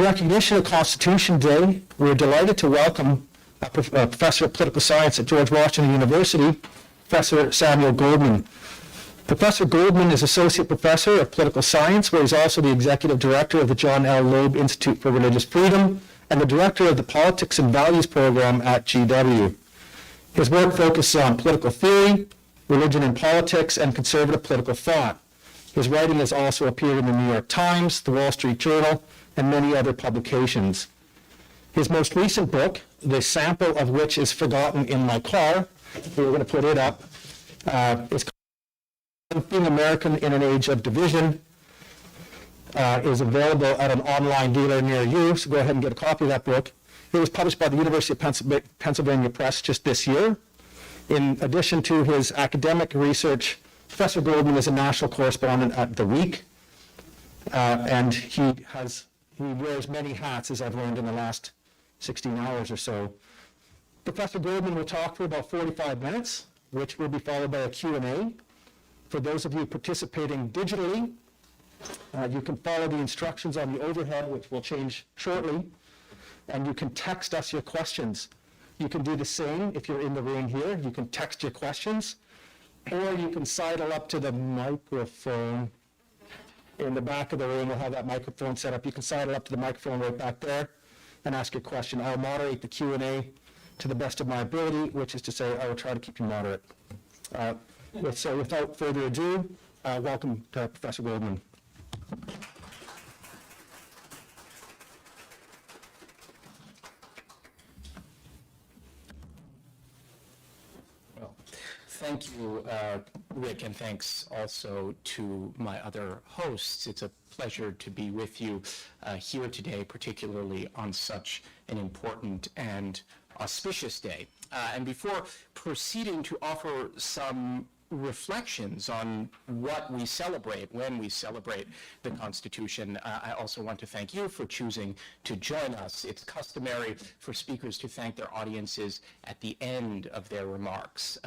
recognition of Constitution Day, we're delighted to welcome a professor of political science at George Washington University, Professor Samuel Goldman. Professor Goldman is Associate Professor of Political Science, where he's also the Executive Director of the John L. Loeb Institute for Religious Freedom and the Director of the Politics and Values Program at GW. His work focuses on political theory, religion and politics, and conservative political thought. His writing has also appeared in the New York Times, the Wall Street Journal, and many other publications. His most recent book, the sample of which is forgotten in my car, we're going to put it up, is called Being American in an Age of Division, is available at an online dealer near you, so go ahead and get a copy of that book. It was published by the University of Pennsylvania Press just this year. In addition to his academic research, Professor Goldman is a national correspondent at The Week, and he wears many hats, as I've learned in the last 16 hours or so. Professor Goldman will talk for about 45 minutes, which will be followed by a Q&A. For those of you participating digitally, you can follow the instructions on the overhead, which will change shortly, and you can text us your questions. You can do the same if you're in the room here. You can text your questions, or you can sidle up to the microphone in the back of the room. We'll have that microphone set up. You can sidle up to the microphone right back there and ask your question. I'll moderate the Q&A to the best of my ability, which is to say I will try to keep you moderate. So without further ado, welcome to Professor Goldman. Thank you, Rick, and thanks also to my other hosts. It's a pleasure to be with you here today, particularly on such an important and auspicious day. And before proceeding to offer some reflections on what we celebrate when we celebrate the Constitution, I also want to thank you for choosing to join us. It's customary for speakers to thank their audiences at the end of their remarks.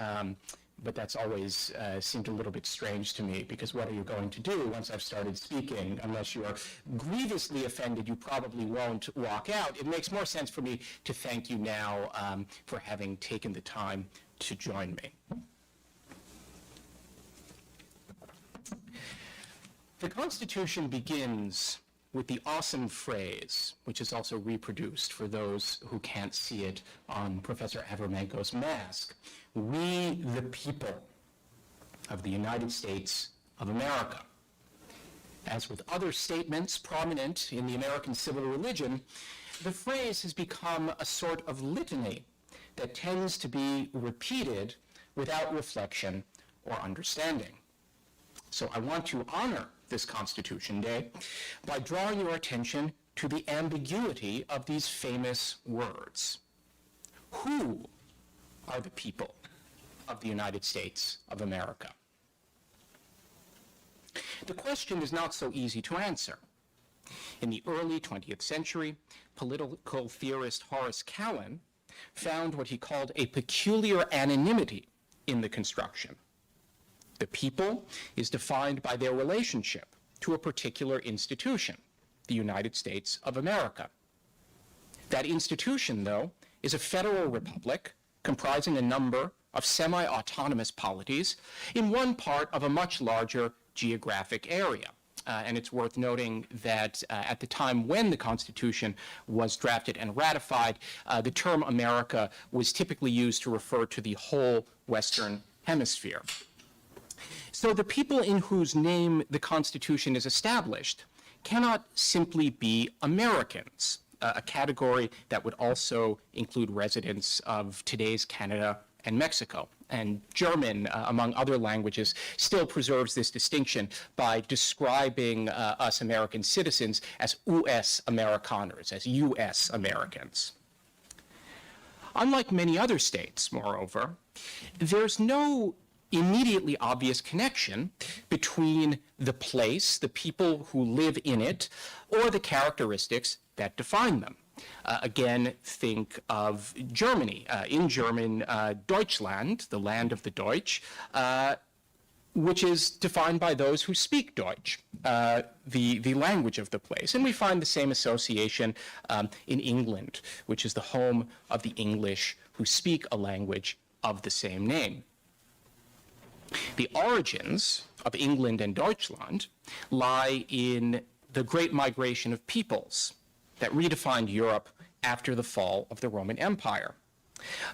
But that's always seemed a little bit strange to me, because what are you going to do once I've started speaking? Unless you are grievously offended, you probably won't walk out. It makes more sense for me to thank you now for having taken the time to join me. The Constitution begins with the awesome phrase, which is also reproduced for those who can't see it on Professor Avermenko's mask: "We, the people of the United States of America." As with other statements prominent in the American civil religion, the phrase has become a sort of litany that tends to be repeated without reflection or understanding. So I want to honor this Constitution Day by drawing your attention to the ambiguity of these famous words. Who are the people of the United States of America? The question is not so easy to answer. In the early 20th century, political theorist Horace Cowan found what he called a peculiar anonymity in the construction. The people is defined by their relationship to a particular institution, the United States of America. That institution, though, is a federal republic comprising a number of semi-autonomous polities in one part of a much larger geographic area. And it's worth noting that at the time when the Constitution was drafted and ratified, the term America was typically used to refer to the whole Western Hemisphere. So the people in whose name the Constitution is established cannot simply be Americans, a category that would also include residents of today's Canada and Mexico. And German, among other languages, still preserves this distinction by describing us American citizens as US Amerikaners, as US Americans. Unlike many other states, moreover, there's no immediately obvious connection between the place, the people who live in it, or the characteristics that define them. Again, think of Germany. In German, Deutschland, the land of the Deutsch, which is defined by those who speak Deutsch, the language of the place. And we find the same association in England, which is the home of the English who speak a language of the same name. The origins of England and Deutschland lie in the great migration of peoples that redefined Europe after the fall of the Roman Empire.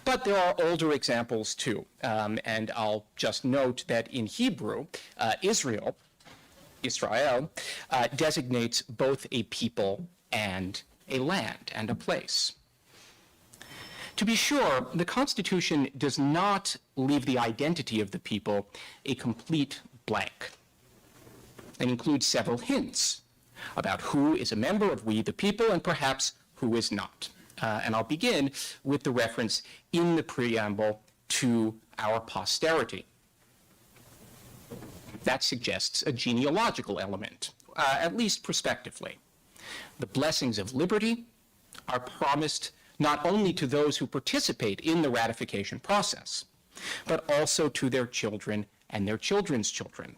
But there are older examples too, and I'll just note that in Hebrew, Israel designates both a people and a land and a place. To be sure, the Constitution does not leave the identity of the people a complete blank. It includes several hints about who is a member of we the people and perhaps who is not. And I'll begin with the reference in the preamble to our posterity. That suggests a genealogical element, at least prospectively. The blessings of liberty are promised not only to those who participate in the ratification process, but also to their children and their children's children,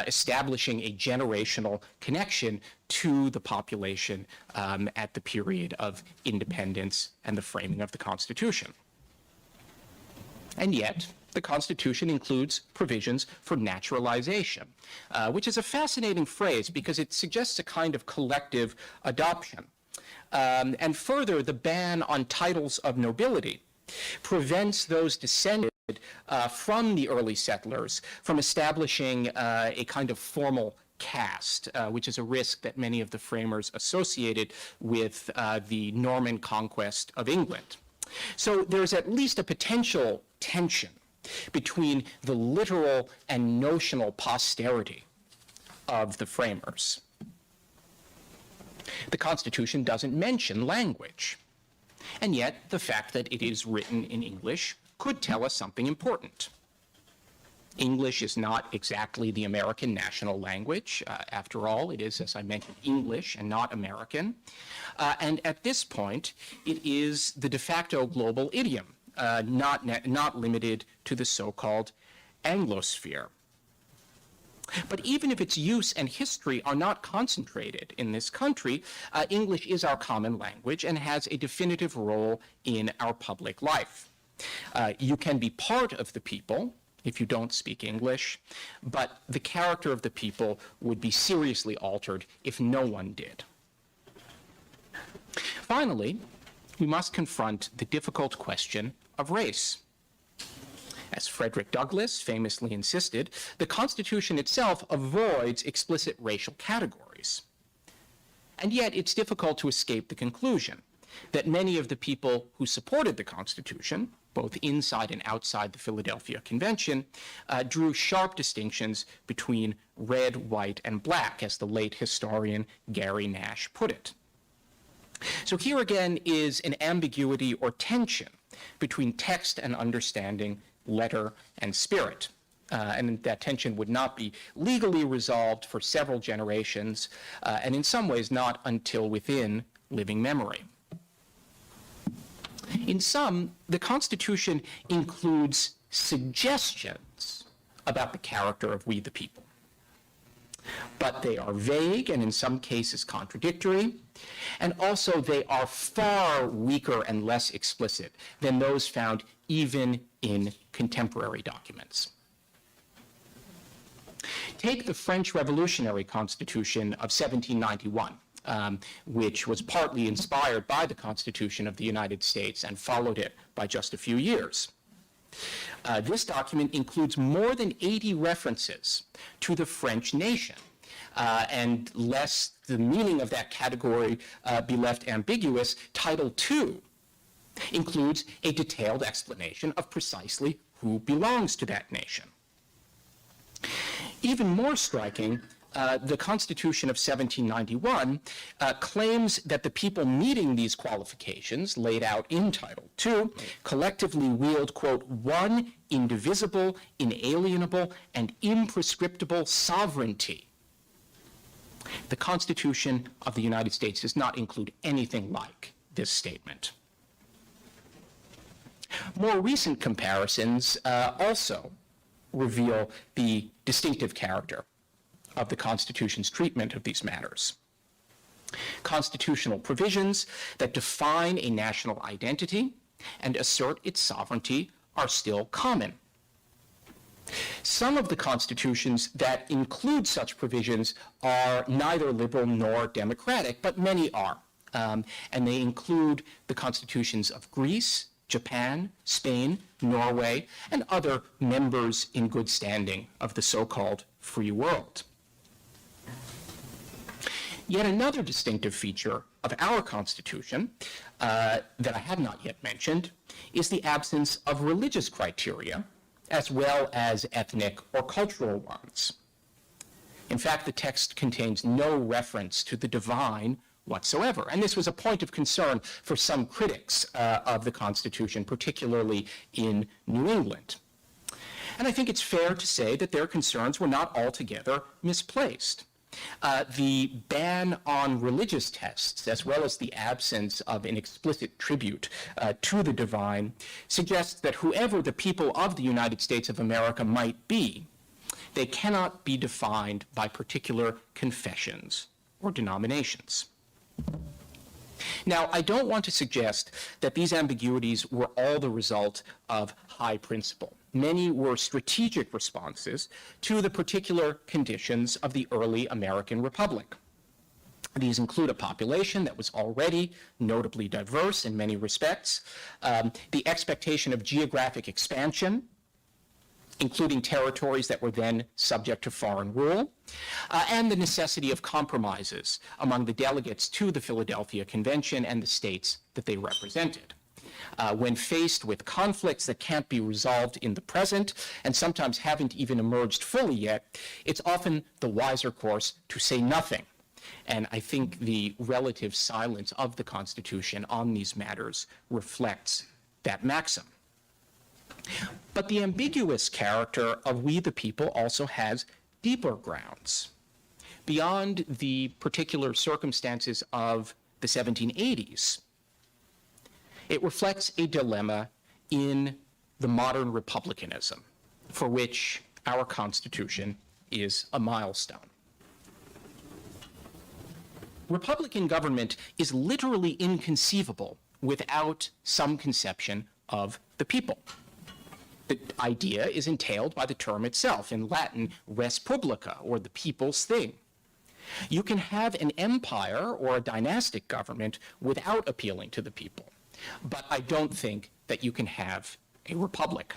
establishing a generational connection to the population at the period of independence and the framing of the Constitution. And yet, the Constitution includes provisions for naturalization, which is a fascinating phrase because it suggests a kind of collective adoption. And further, the ban on titles of nobility prevents those descended from the early settlers from establishing a kind of formal caste, which is a risk that many of the framers associated with the Norman conquest of England. So there's at least a potential tension between the literal and notional posterity of the framers. The Constitution doesn't mention language, and yet the fact that it is written in English could tell us something important. English is not exactly the American national language. After all, it is, as I mentioned, English and not American. And at this point, it is the de facto global idiom, not limited to the so-called Anglosphere. But even if its use and history are not concentrated in this country, English is our common language and has a definitive role in our public life. You can be part of the people if you don't speak English, but the character of the people would be seriously altered if no one did. Finally, we must confront the difficult question of race. As Frederick Douglass famously insisted, the Constitution itself avoids explicit racial categories. And yet it's difficult to escape the conclusion that many of the people who supported the Constitution, both inside and outside the Philadelphia Convention, drew sharp distinctions between red, white, and black, as the late historian Gary Nash put it. So here again is an ambiguity or tension between text and understanding, letter and spirit. And that tension would not be legally resolved for several generations, and in some ways not until within living memory. In sum, the Constitution includes suggestions about the character of we the people. But they are vague and in some cases contradictory, and also they are far weaker and less explicit than those found even in contemporary documents. Take the French Revolutionary Constitution of 1791. Which was partly inspired by the Constitution of the United States and followed it by just a few years. This document includes more than 80 references to the French nation, and lest the meaning of that category be left ambiguous, Title II includes a detailed explanation of precisely who belongs to that nation. Even more striking, the Constitution of 1791 claims that the people meeting these qualifications laid out in Title II collectively wield, quote, one indivisible, inalienable, and imprescriptible sovereignty. The Constitution of the United States does not include anything like this statement. More recent comparisons also reveal the distinctive character of the Constitution's treatment of these matters. Constitutional provisions that define a national identity and assert its sovereignty are still common. Some of the constitutions that include such provisions are neither liberal nor democratic, but many are. And they include the constitutions of Greece, Japan, Spain, Norway, and other members in good standing of the so-called free world. Yet another distinctive feature of our Constitution that I have not yet mentioned is the absence of religious criteria as well as ethnic or cultural ones. In fact, the text contains no reference to the divine whatsoever, and this was a point of concern for some critics of the Constitution, particularly in New England. And I think it's fair to say that their concerns were not altogether misplaced. The ban on religious texts, as well as the absence of an explicit tribute to the divine, suggests that whoever the people of the United States of America might be, they cannot be defined by particular confessions or denominations. Now, I don't want to suggest that these ambiguities were all the result of high principle. Many were strategic responses to the particular conditions of the early American Republic. These include a population that was already notably diverse in many respects, the expectation of geographic expansion, including territories that were then subject to foreign rule, and the necessity of compromises among the delegates to the Philadelphia Convention and the states that they represented. When faced with conflicts that can't be resolved in the present and sometimes haven't even emerged fully yet, it's often the wiser course to say nothing. And I think the relative silence of the Constitution on these matters reflects that maxim. But the ambiguous character of we the people also has deeper grounds. Beyond the particular circumstances of the 1780s, it reflects a dilemma in the modern republicanism, for which our Constitution is a milestone. Republican government is literally inconceivable without some conception of the people. The idea is entailed by the term itself, in Latin, res publica, or the people's thing. You can have an empire or a dynastic government without appealing to the people, but I don't think that you can have a republic.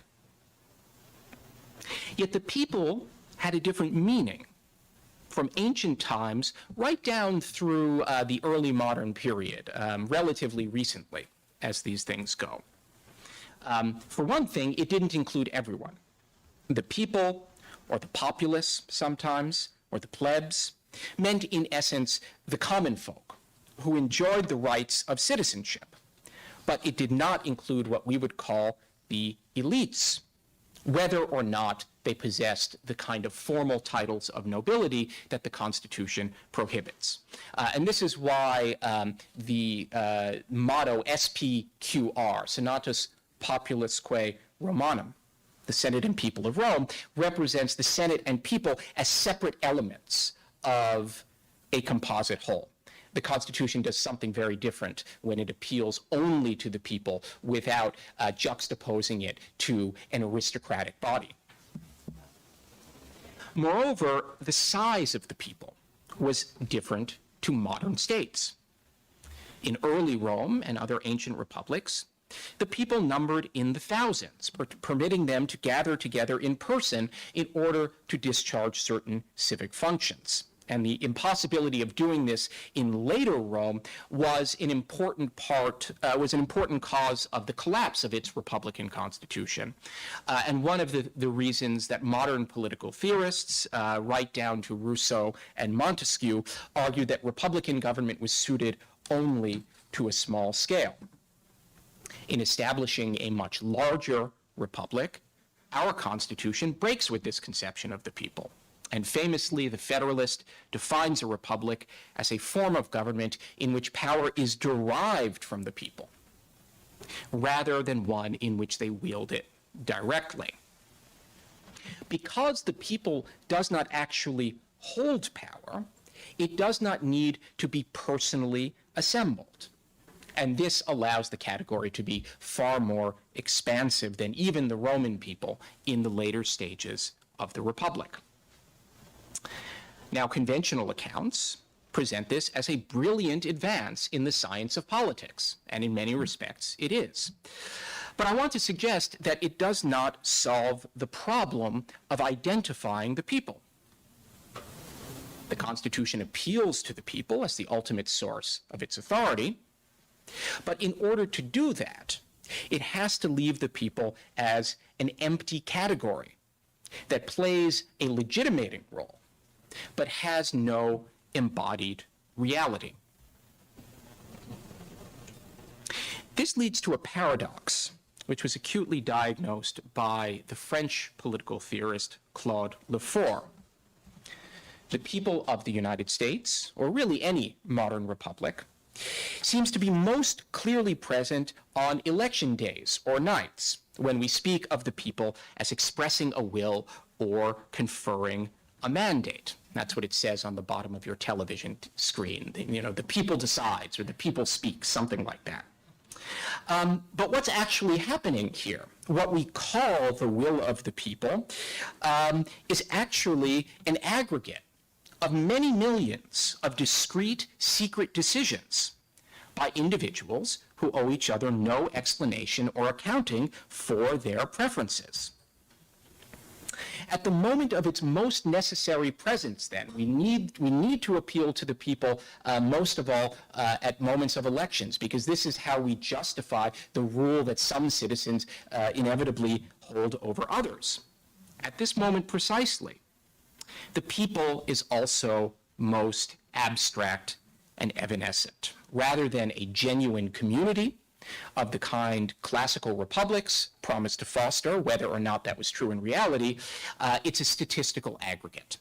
Yet the people had a different meaning from ancient times right down through the early modern period, relatively recently, as these things go. For one thing, it didn't include everyone. The people, or the populace sometimes, or the plebs, meant in essence the common folk who enjoyed the rights of citizenship. But it did not include what we would call the elites, whether or not they possessed the kind of formal titles of nobility that the Constitution prohibits. And this is why the motto SPQR, Senatus Populusque Romanum, the Senate and people of Rome, represents the Senate and people as separate elements of a composite whole. The Constitution does something very different when it appeals only to the people without juxtaposing it to an aristocratic body. Moreover, the size of the people was different to modern states. In early Rome and other ancient republics, the people numbered in the thousands, permitting them to gather together in person in order to discharge certain civic functions. And the impossibility of doing this in later Rome was an important cause of the collapse of its republican constitution. And one of the reasons that modern political theorists, right down to Rousseau and Montesquieu, argued that republican government was suited only to a small scale. In establishing a much larger republic, our Constitution breaks with this conception of the people. And famously, the Federalist defines a republic as a form of government in which power is derived from the people, rather than one in which they wield it directly. Because the people does not actually hold power, it does not need to be personally assembled. And this allows the category to be far more expansive than even the Roman people in the later stages of the Republic. Now, conventional accounts present this as a brilliant advance in the science of politics, and in many respects it is. But I want to suggest that it does not solve the problem of identifying the people. The Constitution appeals to the people as the ultimate source of its authority, but in order to do that, it has to leave the people as an empty category that plays a legitimating role, but has no embodied reality. This leads to a paradox, which was acutely diagnosed by the French political theorist Claude Lefort. The people of the United States, or really any modern republic, seems to be most clearly present on election days or nights, when we speak of the people as expressing a will or conferring a mandate. That's what it says on the bottom of your television screen. The people decides, or the people speaks, something like that. But what's actually happening here, what we call the will of the people, is actually an aggregate of many millions of discrete, secret decisions by individuals who owe each other no explanation or accounting for their preferences. At the moment of its most necessary presence, then, we need to appeal to the people most of all at moments of elections, because this is how we justify the rule that some citizens inevitably hold over others. At this moment precisely, the people is also most abstract and evanescent. Rather than a genuine community of the kind classical republics promised to foster, whether or not that was true in reality, it's a statistical aggregate.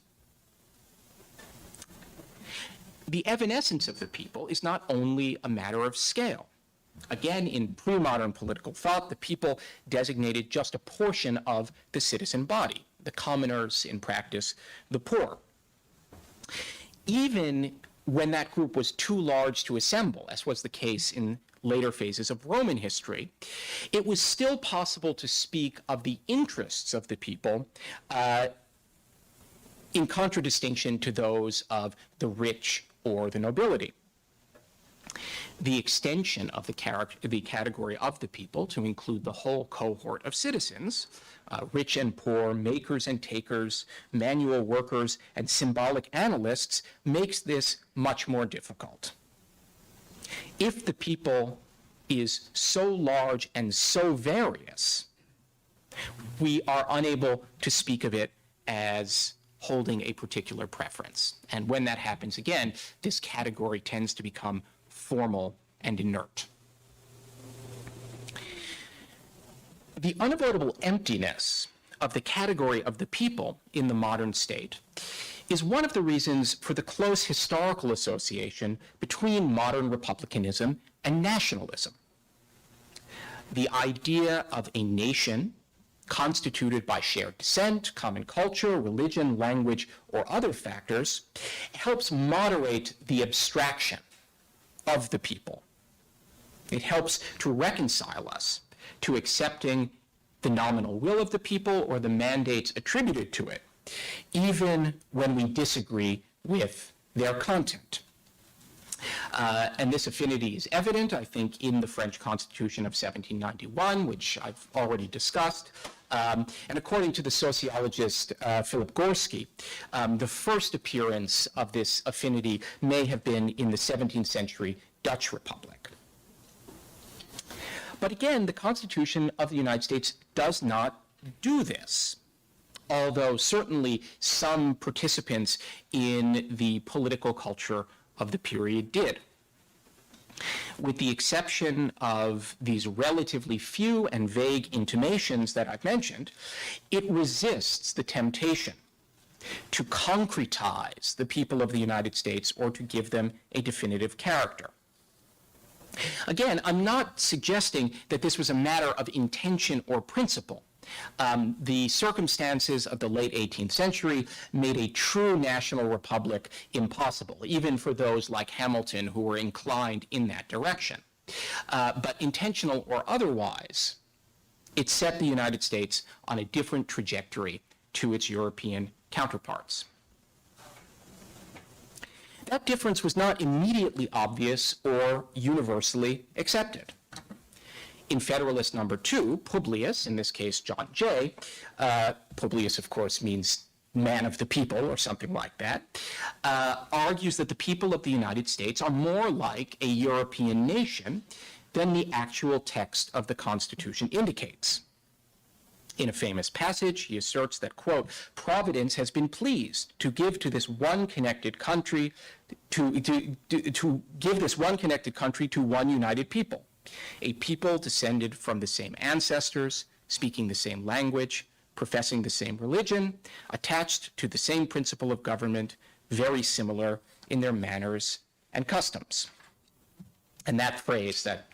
The evanescence of the people is not only a matter of scale. Again, in pre-modern political thought, the people designated just a portion of the citizen body, the commoners, in practice, the poor. Even when that group was too large to assemble, as was the case in later phases of Roman history, it was still possible to speak of the interests of the people in contradistinction to those of the rich or the nobility. The extension of the category of the people to include the whole cohort of citizens, rich and poor, makers and takers, manual workers, and symbolic analysts, makes this much more difficult. If the people is so large and so various, we are unable to speak of it as holding a particular preference. And when that happens again, this category tends to become formal and inert. The unavoidable emptiness of the category of the people in the modern state is one of the reasons for the close historical association between modern republicanism and nationalism. The idea of a nation constituted by shared descent, common culture, religion, language, or other factors helps moderate the abstraction of the people. It helps to reconcile us to accepting the nominal will of the people or the mandates attributed to it, even when we disagree with their content. And this affinity is evident, I think, in the French Constitution of 1791, which I've already discussed. And according to the sociologist Philip Gorski, the first appearance of this affinity may have been in the 17th century Dutch Republic. But again, the Constitution of the United States does not do this, although certainly some participants in the political culture of the period did. With the exception of these relatively few and vague intimations that I've mentioned, it resists the temptation to concretize the people of the United States or to give them a definitive character. Again, I'm not suggesting that this was a matter of intention or principle, The circumstances of the late 18th century made a true national republic impossible, even for those like Hamilton who were inclined in that direction. But intentional or otherwise, it set the United States on a different trajectory to its European counterparts. That difference was not immediately obvious or universally accepted. In Federalist number 2, Publius, in this case John Jay, Publius of course means man of the people or something like that, argues that the people of the United States are more like a European nation than the actual text of the Constitution indicates. In a famous passage, he asserts that, quote, Providence has been pleased to give to this one connected country, to give this one connected country to one united people, a people descended from the same ancestors, speaking the same language, professing the same religion, attached to the same principle of government, very similar in their manners and customs. And that phrase, that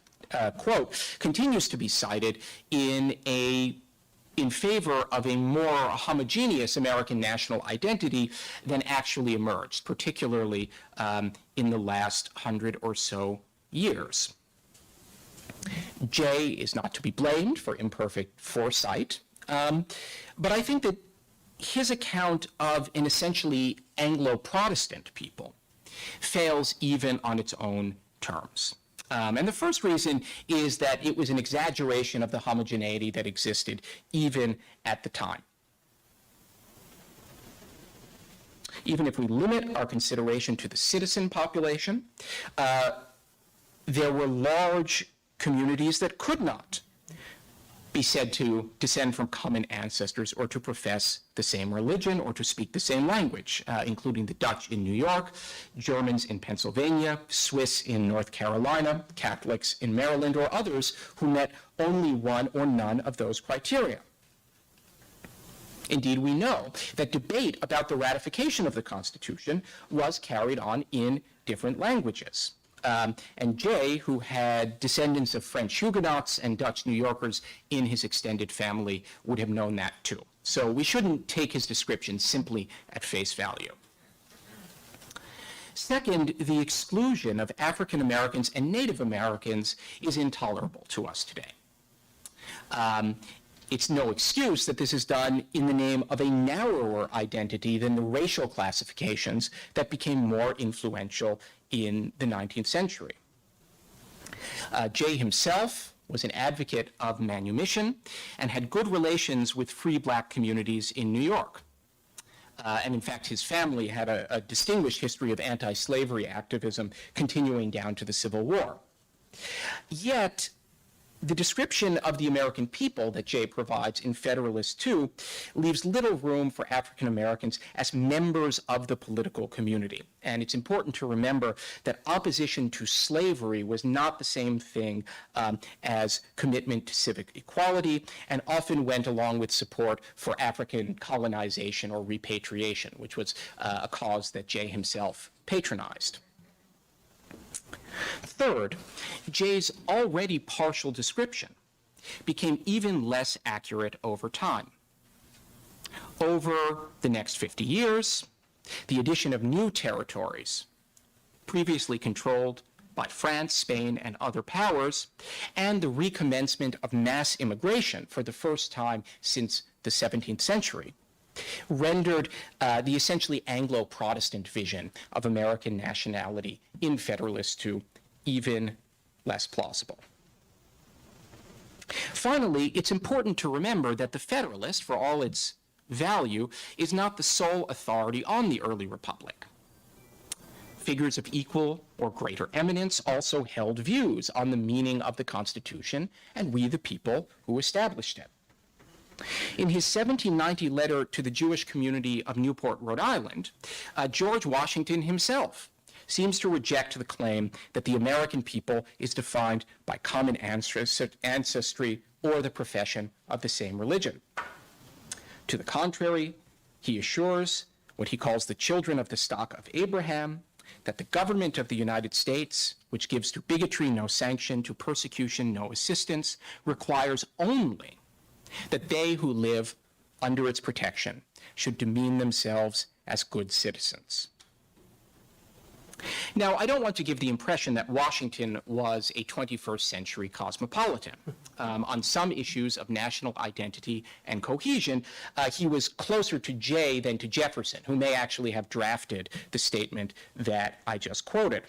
quote, continues to be cited in favor of a more homogeneous American national identity than actually emerged, particularly in the last 100 or so years. Jay is not to be blamed for imperfect foresight, but I think that his account of an essentially Anglo-Protestant people fails even on its own terms. And the first reason is that it was an exaggeration of the homogeneity that existed even at the time. Even if we limit our consideration to the citizen population, there were large communities that could not be said to descend from common ancestors or to profess the same religion or to speak the same language, including the Dutch in New York, Germans in Pennsylvania, Swiss in North Carolina, Catholics in Maryland, or others who met only one or none of those criteria. Indeed, we know that debate about the ratification of the Constitution was carried on in different languages. And Jay, who had descendants of French Huguenots and Dutch New Yorkers in his extended family, would have known that too. So we shouldn't take his description simply at face value. Second, the exclusion of African Americans and Native Americans is intolerable to us today. It's no excuse that this is done in the name of a narrower identity than the racial classifications that became more influential in the 19th century. Jay himself was an advocate of manumission and had good relations with free black communities in New York. And in fact, his family had a distinguished history of anti-slavery activism continuing down to the Civil War. Yet, the description of the American people that Jay provides in Federalist 2 leaves little room for African Americans as members of the political community. And it's important to remember that opposition to slavery was not the same thing as commitment to civic equality, and often went along with support for African colonization or repatriation, which was a cause that Jay himself patronized. Third, Jay's already partial description became even less accurate over time. Over the next 50 years, the addition of new territories, previously controlled by France, Spain, and other powers, and the recommencement of mass immigration for the first time since the 17th century, rendered the essentially Anglo-Protestant vision of American nationality in Federalist 2 even less plausible. Finally, it's important to remember that the Federalist, for all its value, is not the sole authority on the early republic. Figures of equal or greater eminence also held views on the meaning of the Constitution and we the people who established it. In his 1790 letter to the Jewish community of Newport, Rhode Island, George Washington himself seems to reject the claim that the American people is defined by common ancestry or the profession of the same religion. To the contrary, he assures what he calls the children of the stock of Abraham that the government of the United States, which gives to bigotry no sanction, to persecution no assistance, requires only that they who live under its protection should demean themselves as good citizens. Now, I don't want to give the impression that Washington was a 21st century cosmopolitan. On some issues of national identity and cohesion, he was closer to Jay than to Jefferson, who may actually have drafted the statement that I just quoted.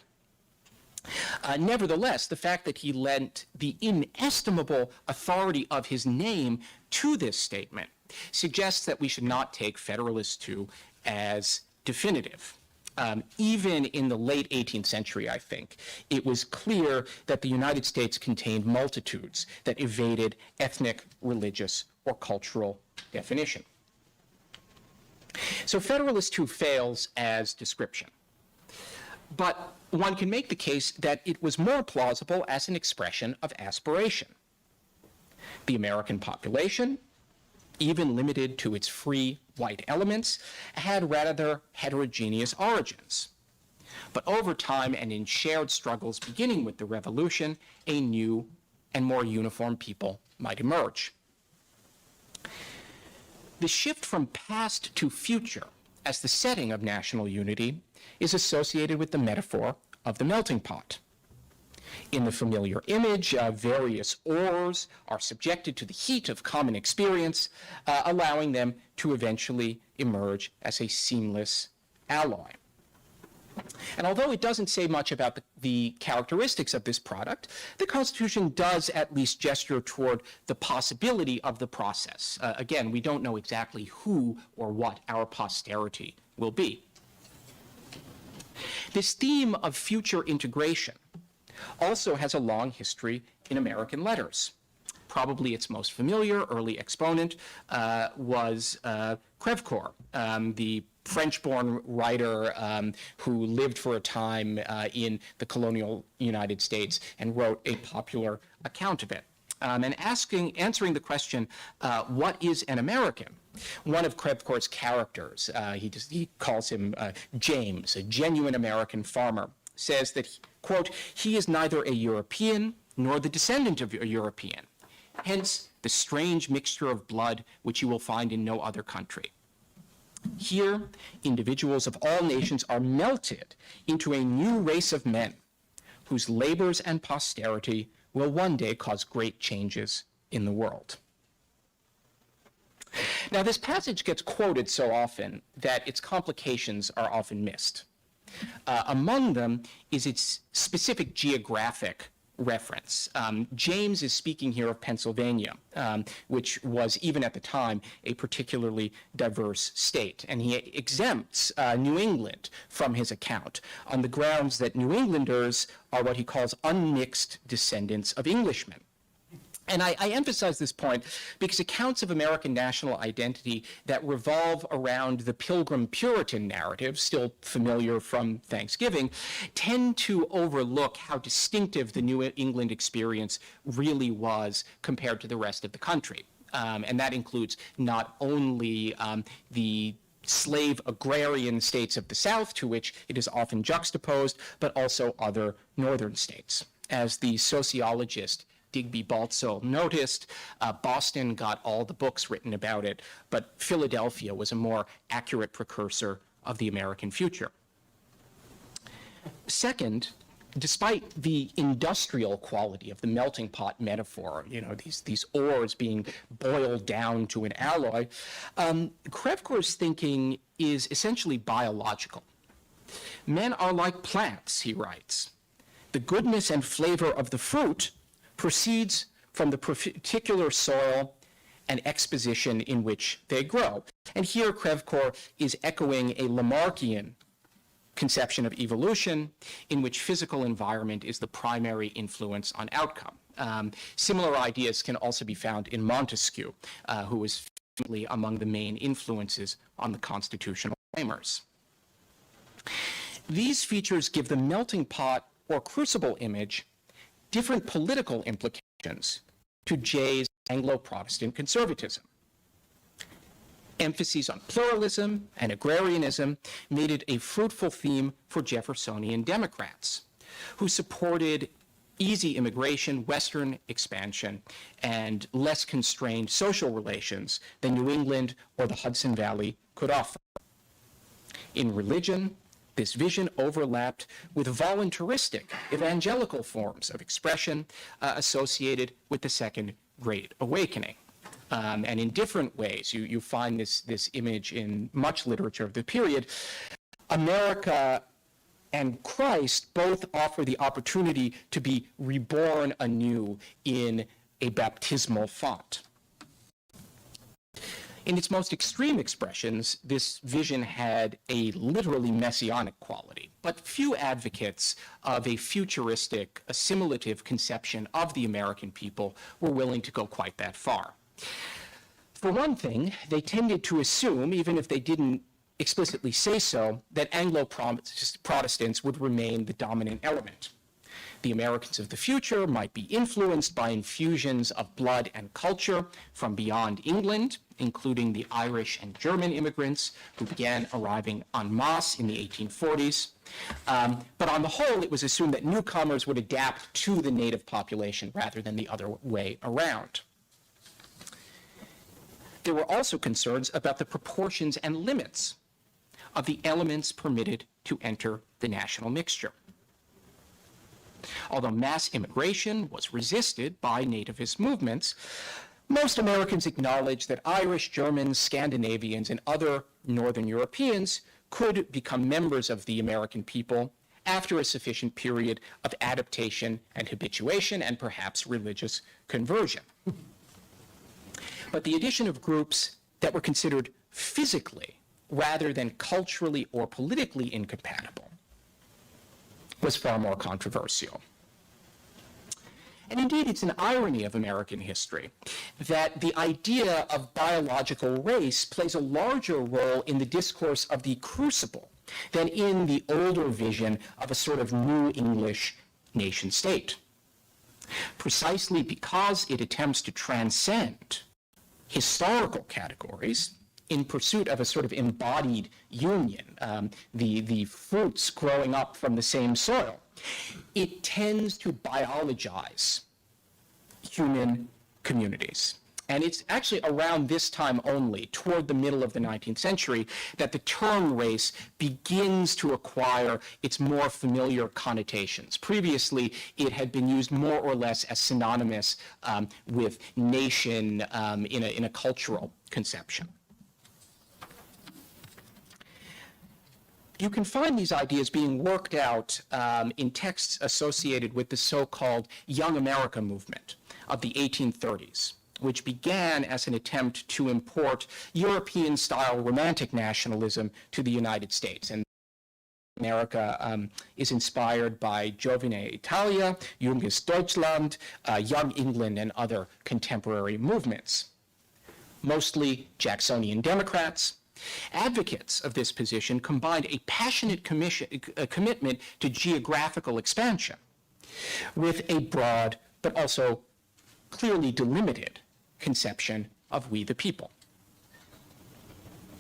Nevertheless, the fact that he lent the inestimable authority of his name to this statement suggests that we should not take Federalist II as definitive. Even in the late 18th century, I think, it was clear that the United States contained multitudes that evaded ethnic, religious, or cultural definition. So Federalist II fails as description. But one can make the case that it was more plausible as an expression of aspiration. The American population, even limited to its free white elements, had rather heterogeneous origins. But over time and in shared struggles beginning with the Revolution, a new and more uniform people might emerge. The shift from past to future as the setting of national unity is associated with the metaphor of the melting pot. In the familiar image, various ores are subjected to the heat of common experience, allowing them to eventually emerge as a seamless alloy. And although it doesn't say much about the characteristics of this product, the Constitution does at least gesture toward the possibility of the process. Again, we don't know exactly who or what our posterity will be. This theme of future integration also has a long history in American letters. Probably its most familiar early exponent was Crèvecoeur, the French-born writer who lived for a time in the colonial United States and wrote a popular account of it. And answering the question, what is an American? One of Crèvecoeur's characters, he calls him James, a genuine American farmer, says that, quote, he is neither a European nor the descendant of a European, hence the strange mixture of blood which you will find in no other country. Here, individuals of all nations are melted into a new race of men whose labors and posterity will one day cause great changes in the world. Now, this passage gets quoted so often that its complications are often missed. Among them is its specific geographic reference. James is speaking here of Pennsylvania, which was, even at the time, a particularly diverse state. And he exempts New England from his account on the grounds that New Englanders are what he calls unmixed descendants of Englishmen. And I emphasize this point because accounts of American national identity that revolve around the Pilgrim Puritan narrative, still familiar from Thanksgiving, tend to overlook how distinctive the New England experience really was compared to the rest of the country. And that includes not only the slave agrarian states of the South, to which it is often juxtaposed, but also other northern states. As the sociologist Digby Baltzel noticed, Boston got all the books written about it, but Philadelphia was a more accurate precursor of the American future. Second, despite the industrial quality of the melting pot metaphor, these ores being boiled down to an alloy, Crèvecoeur's thinking is essentially biological. Men are like plants, he writes. The goodness and flavor of the fruit proceeds from the particular soil and exposition in which they grow. And here Crèvecoeur is echoing a Lamarckian conception of evolution in which physical environment is the primary influence on outcome. Similar ideas can also be found in Montesquieu, who was among the main influences on the constitutional framers. These features give the melting pot or crucible image different political implications to Jay's Anglo-Protestant conservatism. Emphases on pluralism and agrarianism made it a fruitful theme for Jeffersonian Democrats, who supported easy immigration, Western expansion, and less constrained social relations than New England or the Hudson Valley could offer. In religion, this vision overlapped with voluntaristic evangelical forms of expression associated with the Second Great Awakening. And in different ways, you find this image in much literature of the period. America and Christ both offer the opportunity to be reborn anew in a baptismal font. In its most extreme expressions, this vision had a literally messianic quality, but few advocates of a futuristic, assimilative conception of the American people were willing to go quite that far. For one thing, they tended to assume, even if they didn't explicitly say so, that Anglo-Protestants would remain the dominant element. The Americans of the future might be influenced by infusions of blood and culture from beyond England, including the Irish and German immigrants who began arriving en masse in the 1840s. But on the whole, it was assumed that newcomers would adapt to the native population rather than the other way around. There were also concerns about the proportions and limits of the elements permitted to enter the national mixture. Although mass immigration was resisted by nativist movements, most Americans acknowledged that Irish, Germans, Scandinavians, and other Northern Europeans could become members of the American people after a sufficient period of adaptation and habituation and perhaps religious conversion. But the addition of groups that were considered physically rather than culturally or politically incompatible was far more controversial. And indeed, it's an irony of American history that the idea of biological race plays a larger role in the discourse of the crucible than in the older vision of a sort of New English nation state. Precisely because it attempts to transcend historical categories in pursuit of a sort of embodied union, the fruits growing up from the same soil, it tends to biologize human communities. And it's actually around this time only, toward the middle of the 19th century, that the term race begins to acquire its more familiar connotations. Previously, it had been used more or less as synonymous with nation in a cultural conception. You can find these ideas being worked out in texts associated with the so-called Young America movement of the 1830s, which began as an attempt to import European-style romantic nationalism to the United States. And America is inspired by Giovine Italia, Junges Deutschland, Young England, and other contemporary movements. Mostly Jacksonian Democrats. Advocates of this position combined a passionate commitment to geographical expansion with a broad but also clearly delimited conception of we the people.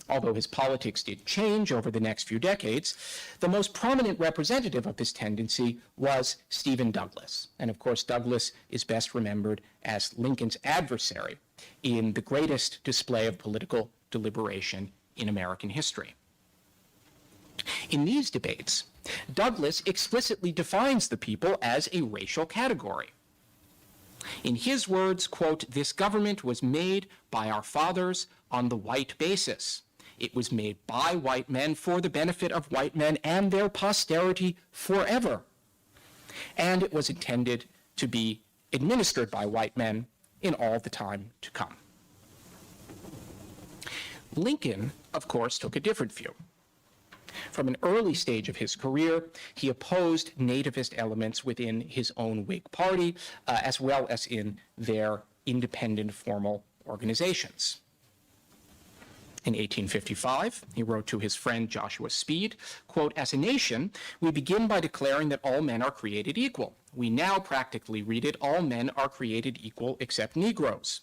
Although his politics did change over the next few decades, the most prominent representative of this tendency was Stephen Douglas. And of course, Douglas is best remembered as Lincoln's adversary in the greatest display of political deliberation in American history. In these debates, Douglas explicitly defines the people as a racial category. In his words, quote, "This government was made by our fathers on the white basis. It was made by white men for the benefit of white men and their posterity forever. And it was intended to be administered by white men in all the time to come." Lincoln, of course, took a different view. From an early stage of his career, he opposed nativist elements within his own Whig party, as well as in their independent formal organizations. In 1855, he wrote to his friend Joshua Speed, quote, "As a nation, we begin by declaring that all men are created equal. We now practically read it, all men are created equal except Negroes.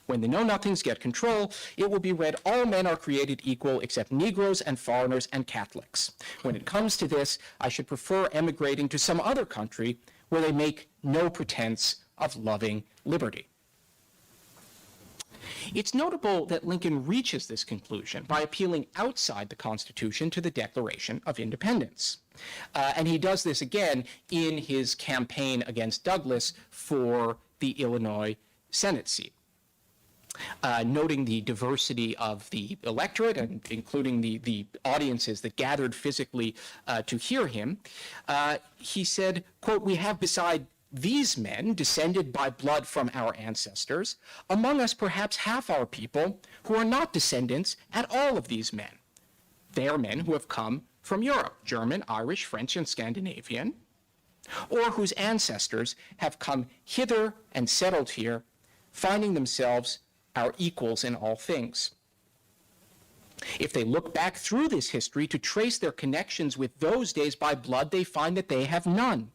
When the know-nothings get control, it will be read, all men are created equal except Negroes and foreigners and Catholics. When it comes to this, I should prefer emigrating to some other country where they make no pretense of loving liberty. It's notable that Lincoln reaches this conclusion by appealing outside the Constitution to the Declaration of Independence. And he does this again in his campaign against Douglas for the Illinois Senate seat. Noting the diversity of the electorate, and including the audiences that gathered physically to hear him, he said, quote, "We have beside these men, descended by blood from our ancestors, among us perhaps half our people who are not descendants at all of these men. They are men who have come from Europe, German, Irish, French, and Scandinavian, or whose ancestors have come hither and settled here, finding themselves our equals in all things. If they look back through this history to trace their connections with those days by blood, they find that they have none.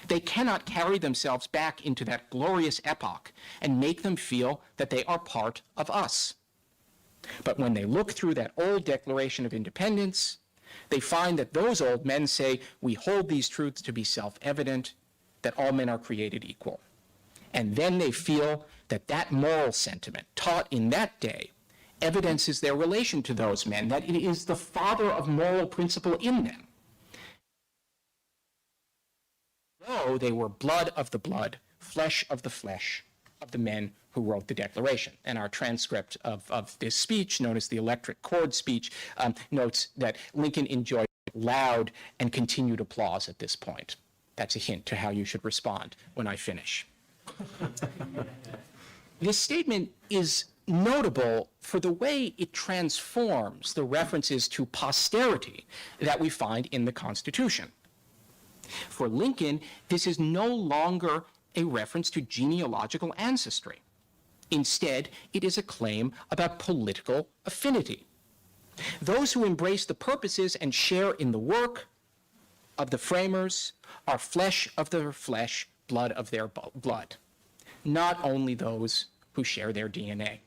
They cannot carry themselves back into that glorious epoch and make them feel that they are part of us. But when they look through that old Declaration of Independence, they find that those old men say, we hold these truths to be self-evident, that all men are created equal. And then they feel that that moral sentiment taught in that day evidences their relation to those men, that it is the father of moral principle in them. Though they were blood of the blood, flesh of the flesh of the men who wrote the Declaration. And our transcript of this speech, known as the Electric Cord speech, notes that Lincoln enjoyed loud and continued applause at this point. That's a hint to how you should respond when I finish. This statement is notable for the way it transforms the references to posterity that we find in the Constitution. For Lincoln, this is no longer a reference to genealogical ancestry. Instead, it is a claim about political affinity. Those who embrace the purposes and share in the work of the framers are flesh of their flesh, blood of their blood, not only those who share their DNA.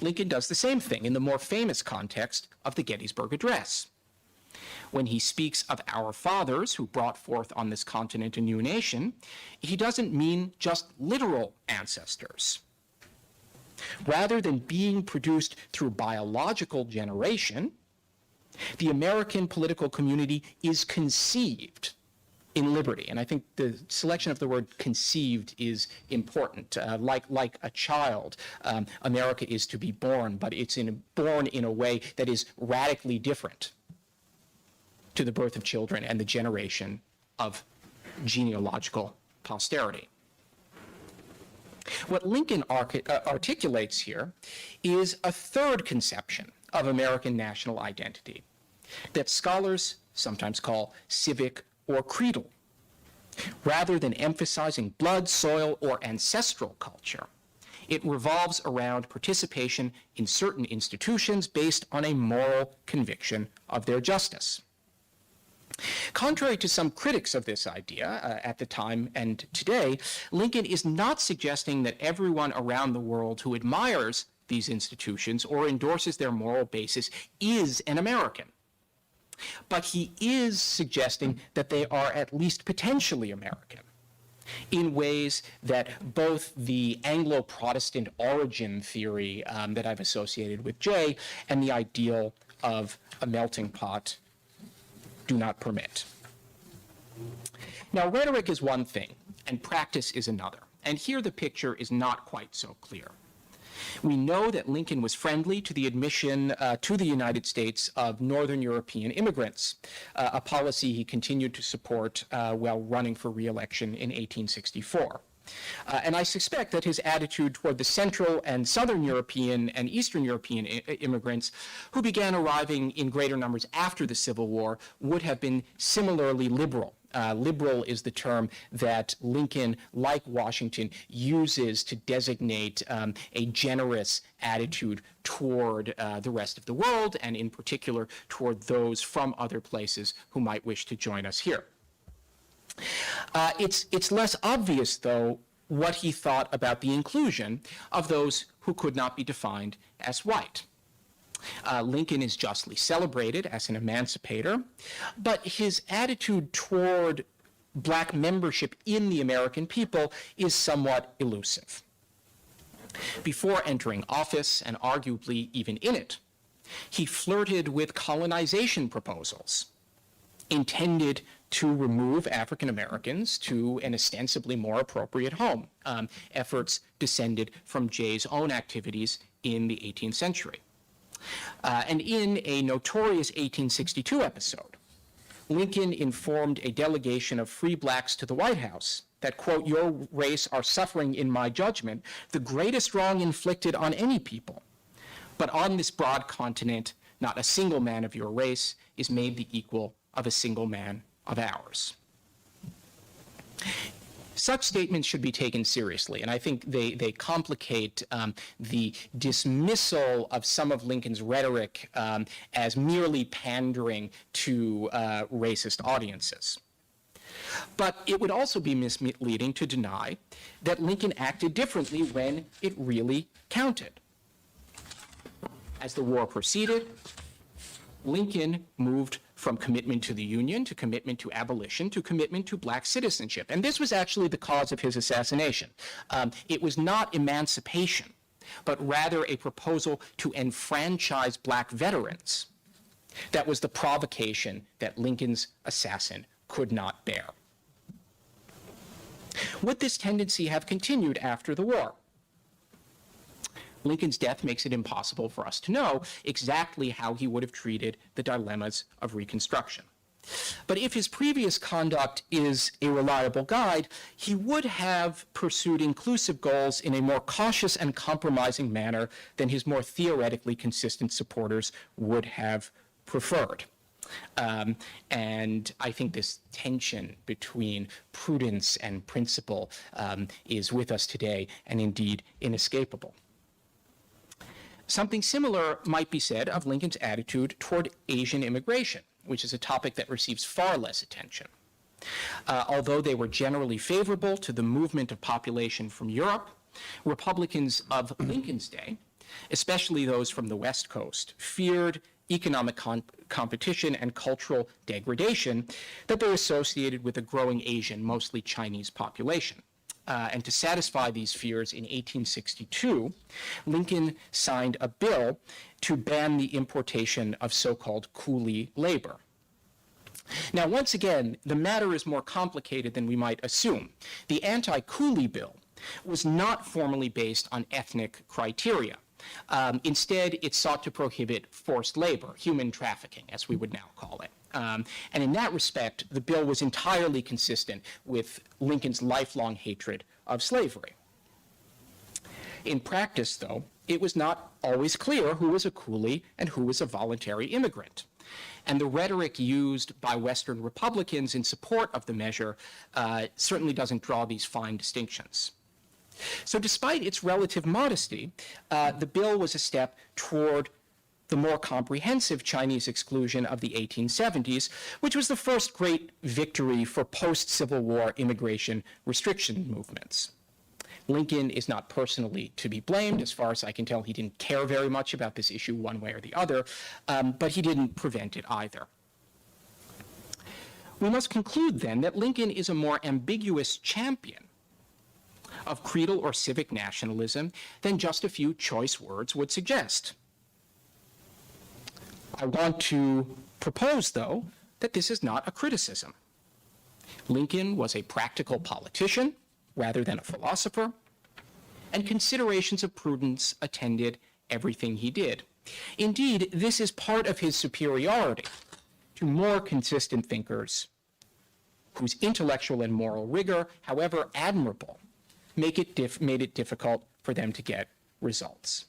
Lincoln does the same thing in the more famous context of the Gettysburg Address. When he speaks of our fathers who brought forth on this continent a new nation, he doesn't mean just literal ancestors. Rather than being produced through biological generation, the American political community is conceived in liberty. And I think the selection of the word conceived is important. Like a child, America is to be born, but it's born in a way that is radically different to the birth of children and the generation of genealogical posterity. What Lincoln articulates here is a third conception of American national identity that scholars sometimes call civic or creedal. Rather than emphasizing blood, soil, or ancestral culture, it revolves around participation in certain institutions based on a moral conviction of their justice. Contrary to some critics of this idea at the time and today, Lincoln is not suggesting that everyone around the world who admires these institutions or endorses their moral basis is an American. But he is suggesting that they are at least potentially American in ways that both the Anglo-Protestant origin theory that I've associated with Jay and the ideal of a melting pot do not permit. Now, rhetoric is one thing, and practice is another. And here the picture is not quite so clear. We know that Lincoln was friendly to the admission to the United States of Northern European immigrants, a policy he continued to support while running for re-election in 1864. And I suspect that his attitude toward the Central and Southern European and Eastern European immigrants who began arriving in greater numbers after the Civil War would have been similarly liberal. Liberal is the term that Lincoln, like Washington, uses to designate a generous attitude toward the rest of the world, and in particular toward those from other places who might wish to join us here. It's less obvious, though, what he thought about the inclusion of those who could not be defined as white. Lincoln is justly celebrated as an emancipator, but his attitude toward Black membership in the American people is somewhat elusive. Before entering office, and arguably even in it, he flirted with colonization proposals intended to remove African Americans to an ostensibly more appropriate home, efforts descended from Jay's own activities in the 18th century. And in a notorious 1862 episode, Lincoln informed a delegation of free blacks to the White House that, quote, "Your race are suffering, in my judgment, the greatest wrong inflicted on any people. But on this broad continent, not a single man of your race is made the equal of a single man of ours." Such statements should be taken seriously, and I think they complicate the dismissal of some of Lincoln's rhetoric as merely pandering to racist audiences. But it would also be misleading to deny that Lincoln acted differently when it really counted. As the war proceeded, Lincoln moved from commitment to the Union to commitment to abolition to commitment to black citizenship. And this was actually the cause of his assassination. It was not emancipation, but rather a proposal to enfranchise black veterans that was the provocation that Lincoln's assassin could not bear. Would this tendency have continued after the war? Lincoln's death makes it impossible for us to know exactly how he would have treated the dilemmas of Reconstruction. But if his previous conduct is a reliable guide, he would have pursued inclusive goals in a more cautious and compromising manner than his more theoretically consistent supporters would have preferred. And I think this tension between prudence and principle is with us today and indeed inescapable. Something similar might be said of Lincoln's attitude toward Asian immigration, which is a topic that receives far less attention. Although they were generally favorable to the movement of population from Europe, Republicans of Lincoln's day, especially those from the West Coast, feared economic competition and cultural degradation that were associated with a growing Asian, mostly Chinese population. And to satisfy these fears, in 1862, Lincoln signed a bill to ban the importation of so-called coolie labor. Now, once again, the matter is more complicated than we might assume. The anti-coolie bill was not formally based on ethnic criteria. Instead, it sought to prohibit forced labor, human trafficking, as we would now call it. And in that respect, the bill was entirely consistent with Lincoln's lifelong hatred of slavery. In practice, though, it was not always clear who was a coolie and who was a voluntary immigrant. And the rhetoric used by Western Republicans in support of the measure certainly doesn't draw these fine distinctions. So despite its relative modesty, the bill was a step toward the more comprehensive Chinese exclusion of the 1870s, which was the first great victory for post-Civil War immigration restriction movements. Lincoln is not personally to be blamed. As far as I can tell, he didn't care very much about this issue one way or the other, but he didn't prevent it either. We must conclude, then, that Lincoln is a more ambiguous champion of creedal or civic nationalism than just a few choice words would suggest. I want to propose, though, that this is not a criticism. Lincoln was a practical politician rather than a philosopher, and considerations of prudence attended everything he did. Indeed, this is part of his superiority to more consistent thinkers whose intellectual and moral rigor, however admirable, made it difficult for them to get results.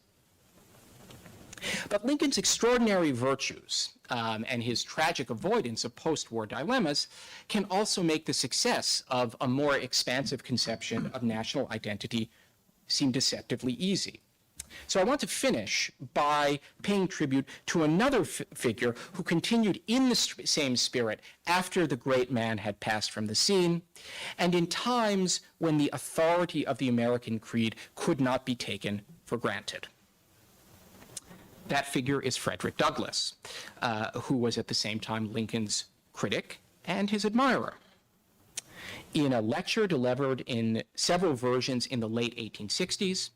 But Lincoln's extraordinary virtues and his tragic avoidance of post-war dilemmas can also make the success of a more expansive conception of national identity seem deceptively easy. So I want to finish by paying tribute to another figure who continued in the same spirit after the great man had passed from the scene, and in times when the authority of the American creed could not be taken for granted. That figure is Frederick Douglass, who was at the same time Lincoln's critic and his admirer. In a lecture delivered in several versions in the late 1860s,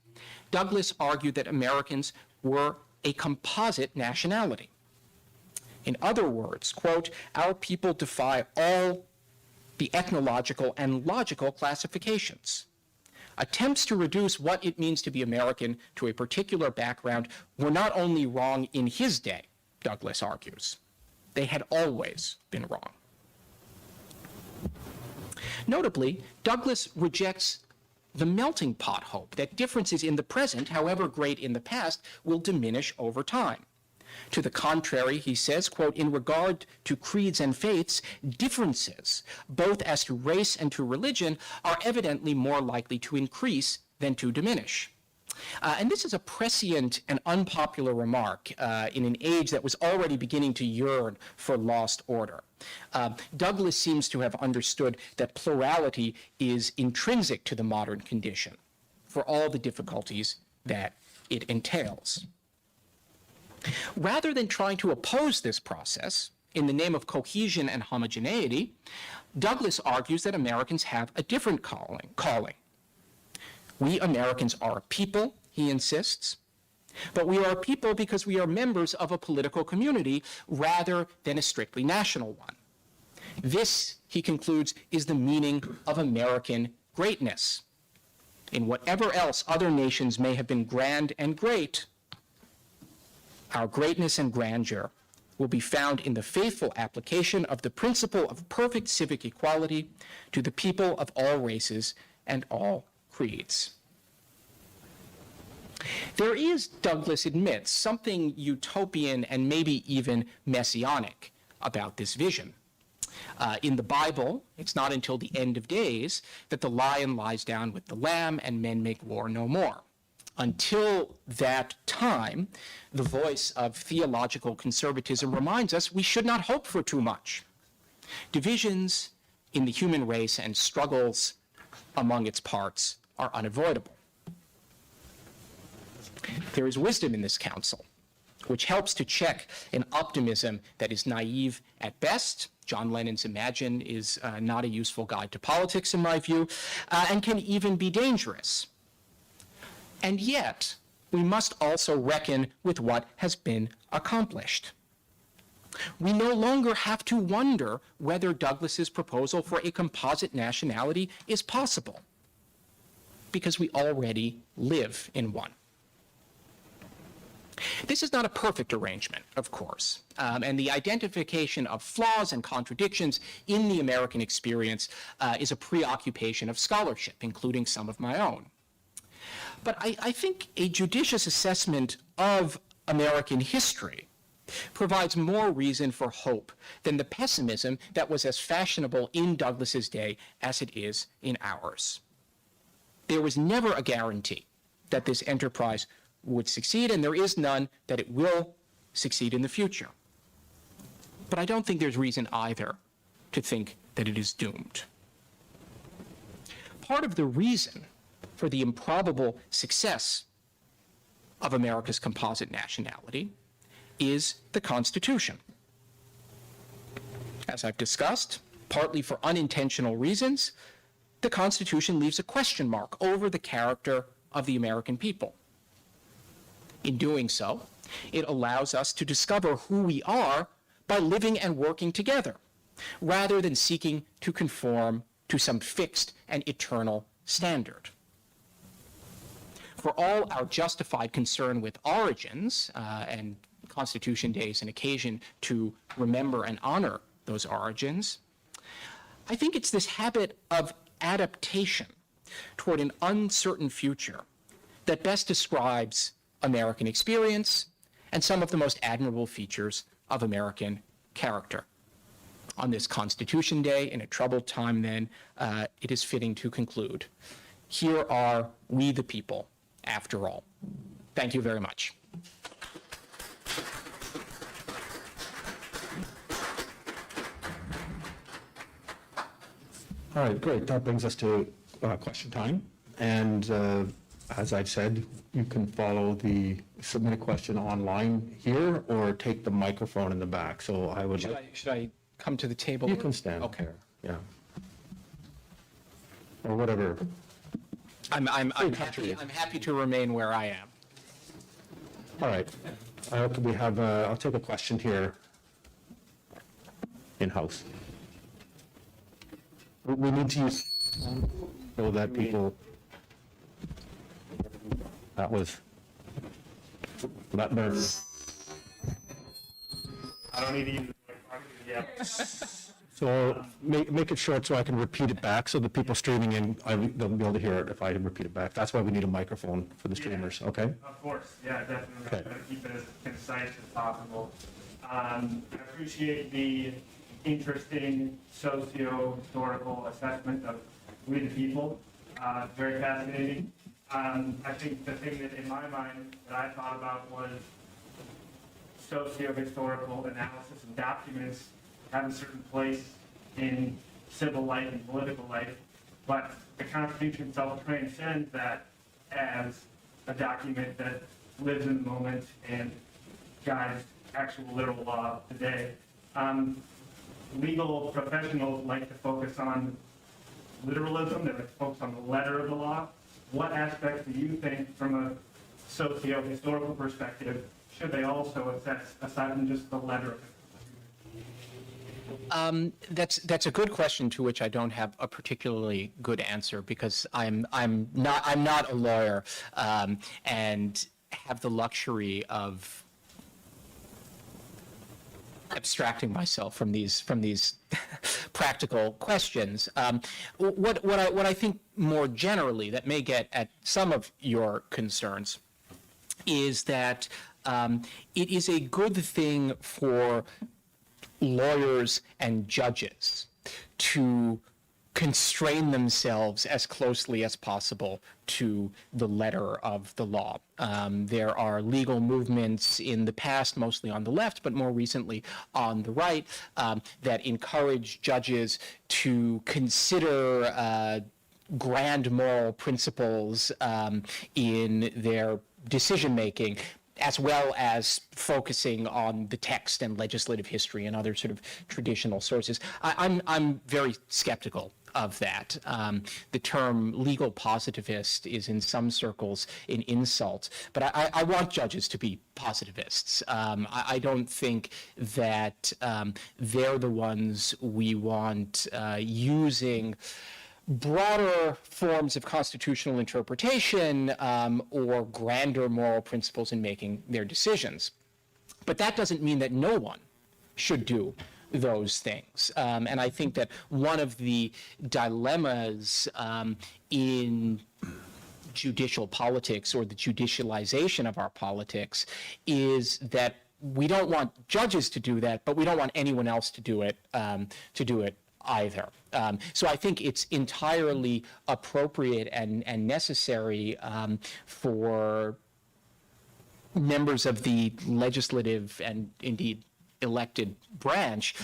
Douglas argued that Americans were a composite nationality. In other words, quote, our people defy all the ethnological and logical classifications. Attempts to reduce what it means to be American to a particular background were not only wrong in his day, Douglas argues, they had always been wrong. Notably, Douglas rejects the melting pot hope that differences in the present, however great in the past, will diminish over time. To the contrary, he says, quote, in regard to creeds and faiths, differences, both as to race and to religion, are evidently more likely to increase than to diminish. And this is a prescient and unpopular remark in an age that was already beginning to yearn for lost order. Douglas seems to have understood that plurality is intrinsic to the modern condition for all the difficulties that it entails. Rather than trying to oppose this process in the name of cohesion and homogeneity, Douglas argues that Americans have a different calling. We Americans are a people, he insists, but we are a people because we are members of a political community rather than a strictly national one. This, he concludes, is the meaning of American greatness. In whatever else other nations may have been grand and great, our greatness and grandeur will be found in the faithful application of the principle of perfect civic equality to the people of all races and all creeds. There is, Douglas admits, something utopian and maybe even messianic about this vision. In the Bible, it's not until the end of days that the lion lies down with the lamb and men make war no more. Until that time, the voice of theological conservatism reminds us we should not hope for too much. Divisions in the human race and struggles among its parts are unavoidable. There is wisdom in this counsel, which helps to check an optimism that is naive at best. John Lennon's Imagine is not a useful guide to politics, in my view, and can even be dangerous. And yet, we must also reckon with what has been accomplished. We no longer have to wonder whether Douglas's proposal for a composite nationality is possible, because we already live in one. This is not a perfect arrangement, of course, and the identification of flaws and contradictions in the American experience is a preoccupation of scholarship, including some of my own. But I think a judicious assessment of American history provides more reason for hope than the pessimism that was as fashionable in Douglas's day as it is in ours. There was never a guarantee that this enterprise would succeed, and there is none that it will succeed in the future. But I don't think there's reason either to think that it is doomed. Part of the reason for the improbable success of America's composite nationality is the Constitution. As I've discussed, partly for unintentional reasons, the Constitution leaves a question mark over the character of the American people. In doing so, it allows us to discover who we are by living and working together, rather than seeking to conform to some fixed and eternal standard. For all our justified concern with origins, and Constitution Day is an occasion to remember and honor those origins, I think it's this habit of adaptation toward an uncertain future that best describes American experience and some of the most admirable features of American character. On this Constitution Day, in a troubled time then, it is fitting to conclude. Here are we the people, after all. Thank you very much. All right, great. That brings us to question time. And as I've said, you can submit a question online here or take the microphone in the back. So I would Should I come to the table? You can stand Okay. there. Yeah. or whatever. I'm country. happy to remain where I am. All right. We have, I'll take a question here in-house. We need to use so that people, that was, that nerve. I don't need to use the mic. So make it short so I can repeat it back, so the people streaming in, they'll be able to hear it if I repeat it back. That's why we need a microphone for the streamers, okay? Of course, yeah, definitely. Okay. I'm going to keep it as concise as possible. I appreciate the interesting socio-historical assessment of we the people. Very fascinating. I think the thing that in my mind that I thought about was socio-historical analysis of documents have a certain place in civil life and political life, but the Constitution itself transcends that as a document that lives in the moment and guides actual literal law today. Legal professionals like to focus on literalism, they like to focus on the letter of the law. What aspects do you think, from a socio-historical perspective, should they also assess aside from just the letter of it? That's a good question to which I don't have a particularly good answer, because I'm not a lawyer and have the luxury of abstracting myself from these practical questions. What I think more generally that may get at some of your concerns is that it is a good thing for lawyers and judges to constrain themselves as closely as possible to the letter of the law. There are legal movements in the past, mostly on the left, but more recently on the right, that encourage judges to consider grand moral principles in their decision-making, as well as focusing on the text and legislative history and other sort of traditional sources. I'm very skeptical of that. The term legal positivist is in some circles an insult, but I want judges to be positivists. I don't think that they're the ones we want using broader forms of constitutional interpretation or grander moral principles in making their decisions. But that doesn't mean that no one should do those things. And I think that one of the dilemmas in judicial politics, or the judicialization of our politics, is that we don't want judges to do that, but we don't want anyone else to do it either. So I think it's entirely appropriate and necessary for members of the legislative and indeed elected branch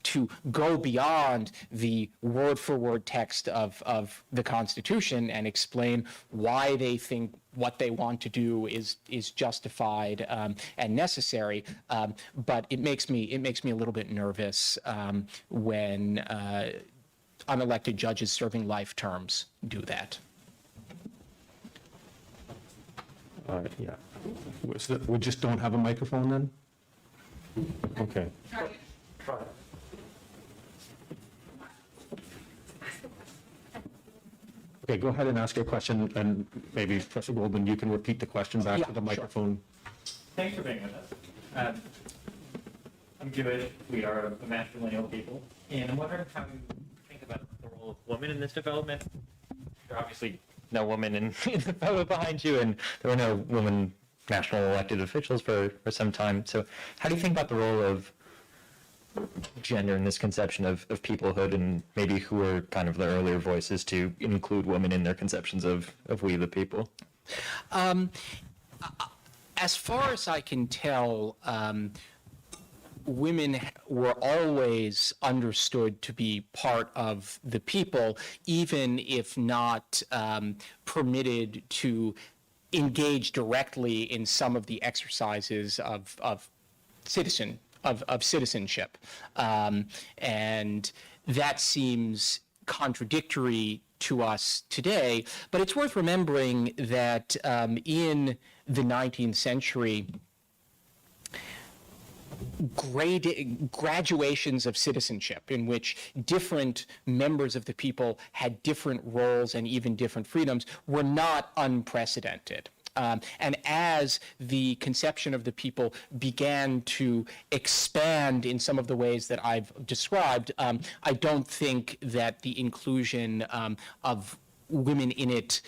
to go beyond the word-for-word text of the Constitution and explain why they think what they want to do is justified and necessary. But it makes me a little bit nervous when unelected judges serving life terms do that. Yeah. We just don't have a microphone then? Okay. Okay, go ahead and ask your question, and maybe Professor Goldman, you can repeat the question back to the microphone. Thanks for being with us. I'm Jewish. We are a matrilineal people, and I'm wondering how you think about the role of women in this development. There are obviously no women in the photo behind you, and there were no women national elected officials for some time. So how do you think about the role of gender in this conception of peoplehood, and maybe who are kind of the earlier voices to include women in their conceptions of we the people? As far as I can tell, women were always understood to be part of the people, even if not permitted to engage directly in some of the exercises of citizenship. And that seems contradictory to us today. But it's worth remembering that in the 19th century, graduations of citizenship in which different members of the people had different roles and even different freedoms were not unprecedented. And as the conception of the people began to expand in some of the ways that I've described, I don't think that the inclusion of women in it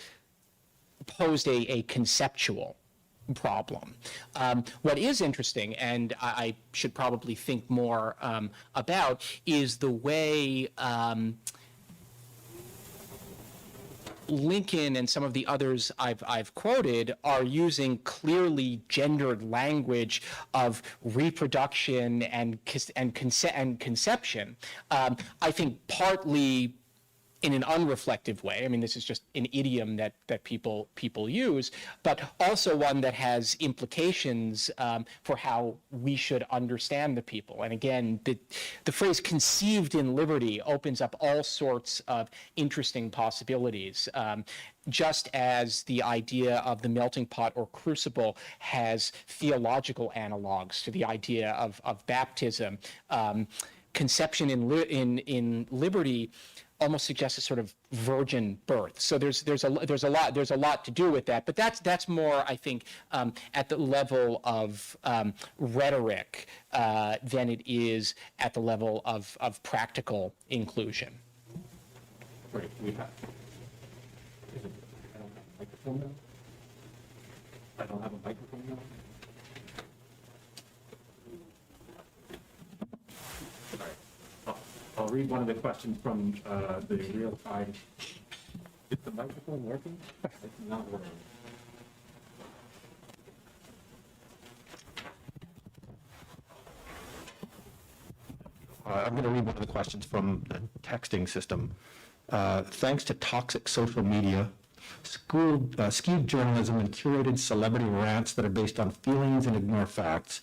posed a conceptual problem. What is interesting, and I should probably think more about, is the way Lincoln and some of the others I've quoted are using clearly gendered language of reproduction and conception. I think partly in an unreflective way. I mean, this is just an idiom that people use, but also one that has implications for how we should understand the people. And again, the phrase "conceived in liberty" opens up all sorts of interesting possibilities. Just as the idea of the melting pot or crucible has theological analogs to the idea of baptism, conception in liberty almost suggests a sort of virgin birth. So there's a lot to do with that, but that's more, I think, at the level of rhetoric than it is at the level of practical inclusion. Right, we have. I don't have a microphone now. I'll read one of the questions from the real time. Is the microphone working? It's not working. I'm going to read one of the questions from the texting system. Thanks to toxic social media, skewed journalism, and curated celebrity rants that are based on feelings and ignore facts,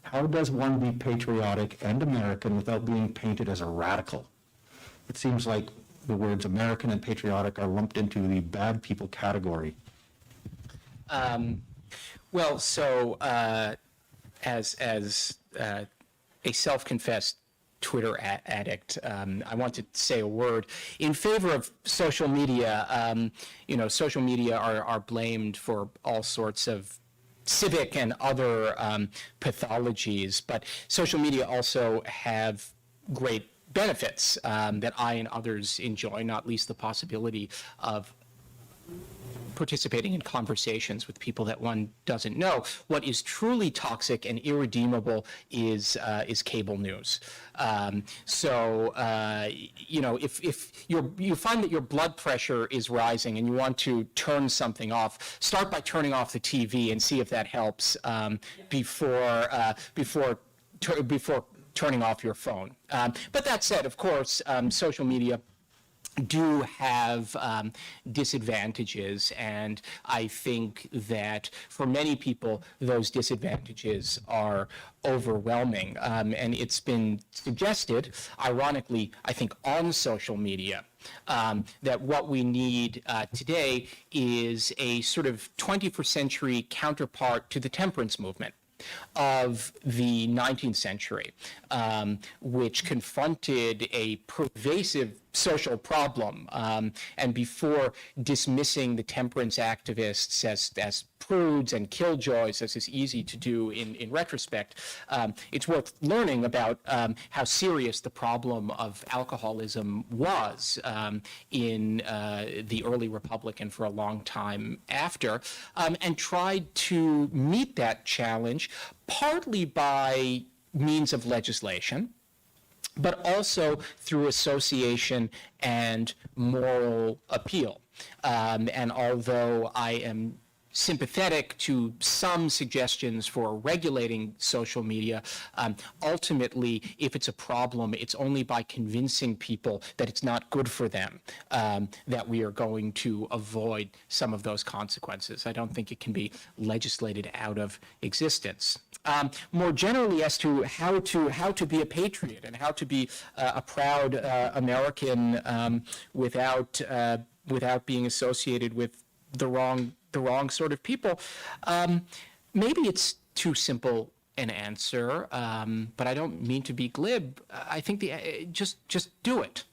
how does one be patriotic and American without being painted as a radical? It seems like the words American and patriotic are lumped into the bad people category. Well, so as a self-confessed Twitter addict, I want to say a word in favor of social media. Social media are blamed for all sorts of civic and other pathologies, but social media also have great benefits that I and others enjoy, not least the possibility of participating in conversations with people that one doesn't know. What is truly toxic and irredeemable is cable news. If you find that your blood pressure is rising and you want to turn something off, start by turning off the TV and see if that helps before turning off your phone. But that said, of course, social media do have disadvantages, and I think that for many people those disadvantages are overwhelming. And it's been suggested, ironically, I think on social media, that what we need today is a sort of 21st century counterpart to the temperance movement of the 19th century, which confronted a pervasive social problem. And before dismissing the temperance activists as prudes and killjoys, as is easy to do in retrospect, it's worth learning about how serious the problem of alcoholism was in the early Republic and for a long time after, and tried to meet that challenge partly by means of legislation, but also through association and moral appeal. And although I am sympathetic to some suggestions for regulating social media. Ultimately, if it's a problem, it's only by convincing people that it's not good for them that we are going to avoid some of those consequences. I don't think it can be legislated out of existence. More generally, as to how to be a patriot and how to be a proud American without being associated with the wrong sort of people. Maybe it's too simple an answer, but I don't mean to be glib. I think just do it.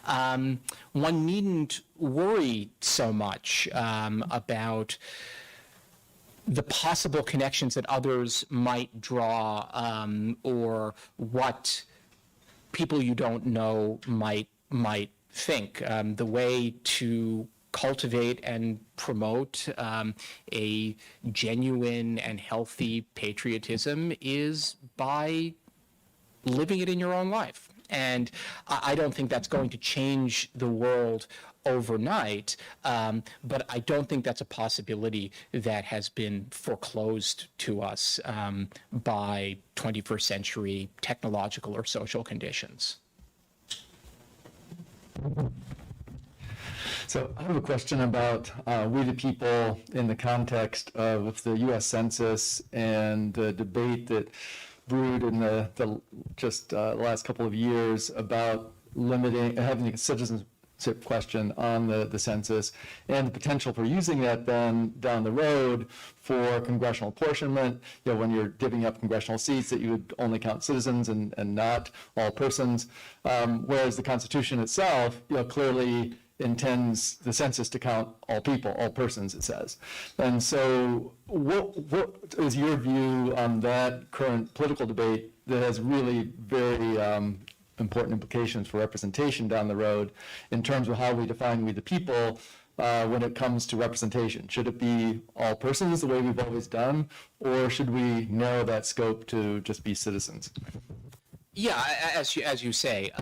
One needn't worry so much about the possible connections that others might draw, or what people you don't know might think. The way to cultivate and promote a genuine and healthy patriotism is by living it in your own life. And I don't think that's going to change the world overnight, but I don't think that's a possibility that has been foreclosed to us by 21st century technological or social conditions. So I have a question about we the people in the context of the U.S. Census and the debate that brewed in the last couple of years about having a citizenship question on the census and the potential for using that then down the road for congressional apportionment, when you're giving up congressional seats, that you would only count citizens and not all persons, whereas the Constitution itself, clearly intends the census to count all people, all persons, it says. And so what is your view on that current political debate that has really very important implications for representation down the road in terms of how we define we the people when it comes to representation? Should it be all persons the way we've always done, or should we narrow that scope to just be citizens? Yeah, as you say,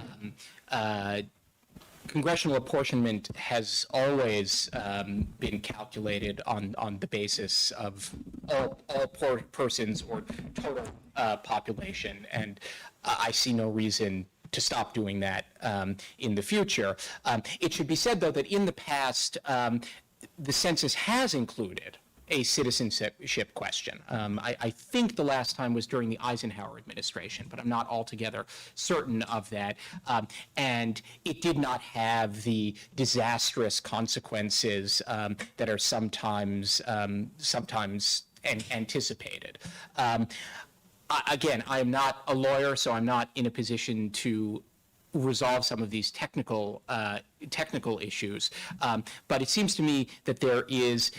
congressional apportionment has always been calculated on the basis of all persons or total population, and I see no reason to stop doing that in the future. It should be said, though, that in the past, the census has included a citizenship question. I think the last time was during the Eisenhower administration, but I'm not altogether certain of that. And it did not have the disastrous consequences that are sometimes anticipated. Again, I am not a lawyer, so I'm not in a position to resolve some of these technical issues. But it seems to me that there is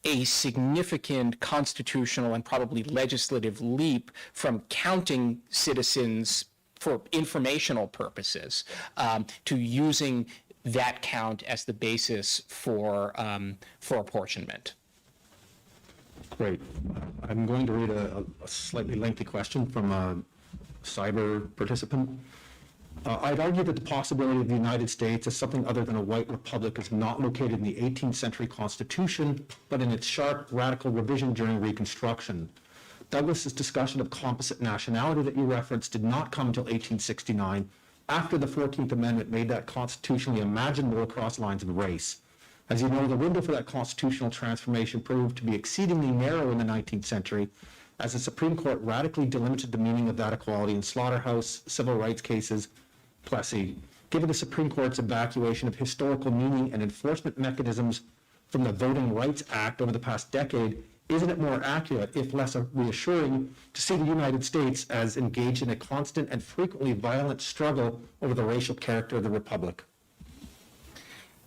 a significant constitutional and probably legislative leap from counting citizens for informational purposes to using that count as the basis for apportionment. Great. I'm going to read a slightly lengthy question from a cyber participant. I'd argue that the possibility of the United States as something other than a white republic is not located in the 18th century Constitution, but in its sharp, radical revision during Reconstruction. Douglas's discussion of composite nationality that you referenced did not come until 1869, after the 14th Amendment made that constitutionally imaginable across lines of race. As you know, the window for that constitutional transformation proved to be exceedingly narrow in the 19th century, as the Supreme Court radically delimited the meaning of that equality in slaughterhouse, civil rights cases, Plessy. Given the Supreme Court's evacuation of historical meaning and enforcement mechanisms from the Voting Rights Act over the past decade, isn't it more accurate, if less reassuring, to see the United States as engaged in a constant and frequently violent struggle over the racial character of the Republic?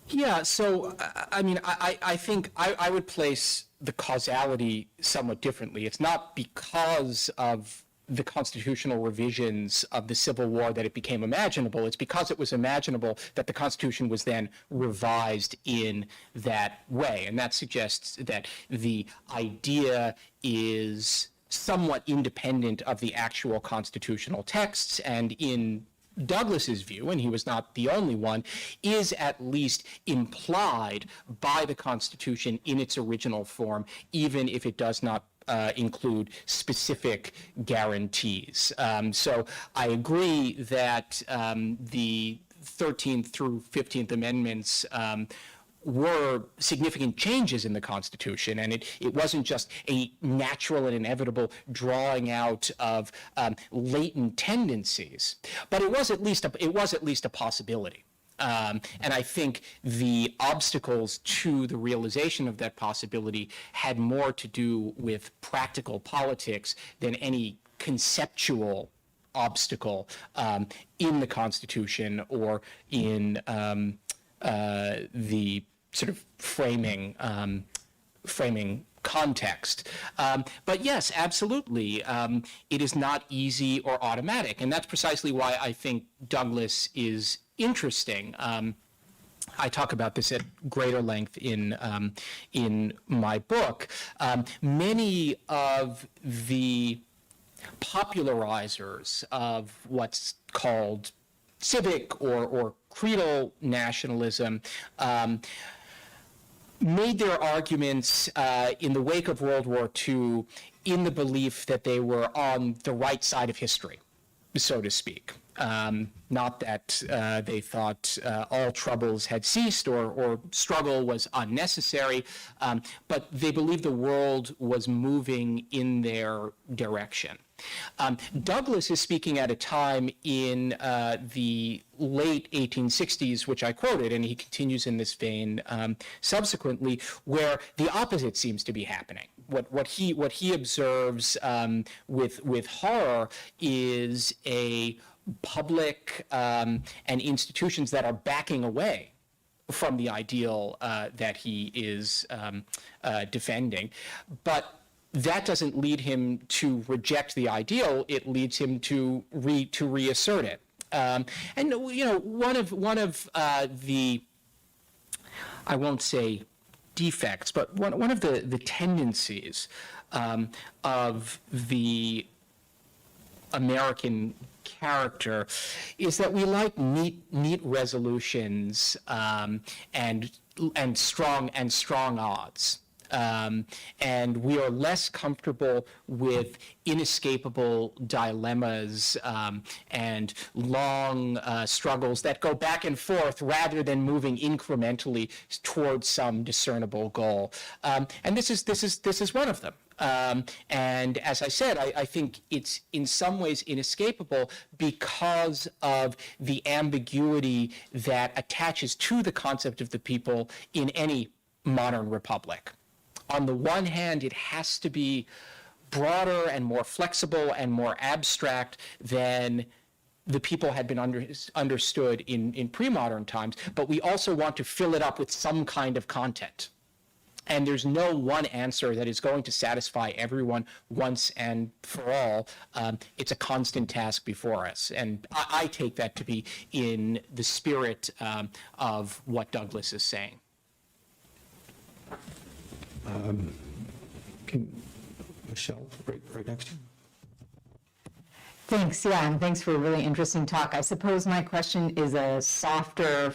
Yeah, so, I mean, I think I would place the causality somewhat differently. It's not because of the constitutional revisions of the Civil War that it became imaginable. It's because it was imaginable that the Constitution was then revised in that way. And that suggests that the idea is somewhat independent of the actual constitutional texts, and in Douglas's view, and he was not the only one, is at least implied by the Constitution in its original form, even if it does not include specific guarantees. So I agree that the 13th through 15th Amendments were significant changes in the Constitution, and it wasn't just a natural and inevitable drawing out of latent tendencies, but it was at least a possibility. And I think the obstacles to the realization of that possibility had more to do with practical politics than any conceptual obstacle in the Constitution or in the sort of framing context. But yes, absolutely, it is not easy or automatic, and that's precisely why I think Douglas is interesting. I talk about this at greater length in my book. Many of the popularizers of what's called civic or creedal nationalism made their arguments in the wake of World War II in the belief that they were on the right side of history, so to speak. Not that they thought all troubles had ceased or struggle was unnecessary, but they believed the world was moving in their direction. Douglas is speaking at a time in the late 1860s, which I quoted, and he continues in this vein subsequently, where the opposite seems to be happening. What he observes with horror is a public and institutions that are backing away from the ideal that he is defending. But that doesn't lead him to reject the ideal. It leads him to reassert it. And you know, one of the, I won't say defects, but one of the tendencies of the American character is that we like neat resolutions and strong odds. And we are less comfortable with inescapable dilemmas and long struggles that go back and forth rather than moving incrementally towards some discernible goal. And this is one of them. And as I said, I think it's in some ways inescapable because of the ambiguity that attaches to the concept of the people in any modern republic. On the one hand, it has to be broader and more flexible and more abstract than the people had been understood in pre-modern times, but we also want to fill it up with some kind of content. And there's no one answer that is going to satisfy everyone once and for all. It's a constant task before us. And I take that to be in the spirit of what Douglas is saying. Michelle, right next to you. Thanks, yeah, and thanks for a really interesting talk. I suppose my question is a softer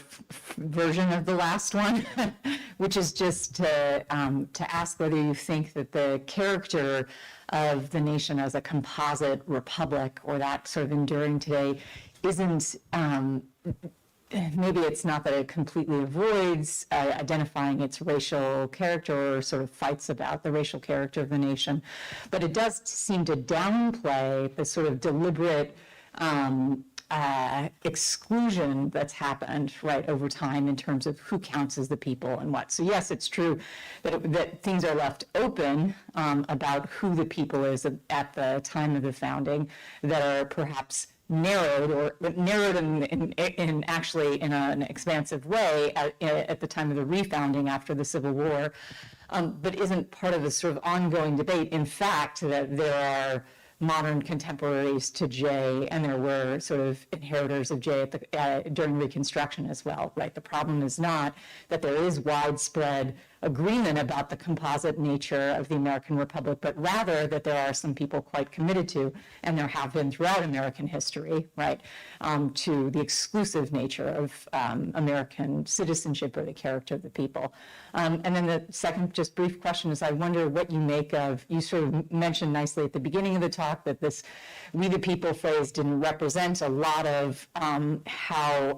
version of the last one, which is just to ask whether you think that the character of the nation as a composite republic, or that sort of enduring today, isn't, maybe it's not that it completely avoids identifying its racial character or sort of fights about the racial character of the nation, but it does seem to downplay the sort of deliberate exclusion that's happened right over time in terms of who counts as the people and what. So yes, it's true that things are left open about who the people is at the time of the founding that are perhaps narrowed in actually in an expansive way at the time of the refounding after the Civil War, but isn't part of the sort of ongoing debate. In fact, that there are modern contemporaries to Jay, and there were sort of inheritors of Jay during Reconstruction as well, right? The problem is not that there is widespread agreement about the composite nature of the American Republic, but rather that there are some people quite committed to, and there have been throughout American history, right, to the exclusive nature of American citizenship or the character of the people. And then the second, just brief question is, I wonder what you make of, you sort of mentioned nicely at the beginning of the talk that this "we the people" phrase didn't represent a lot of how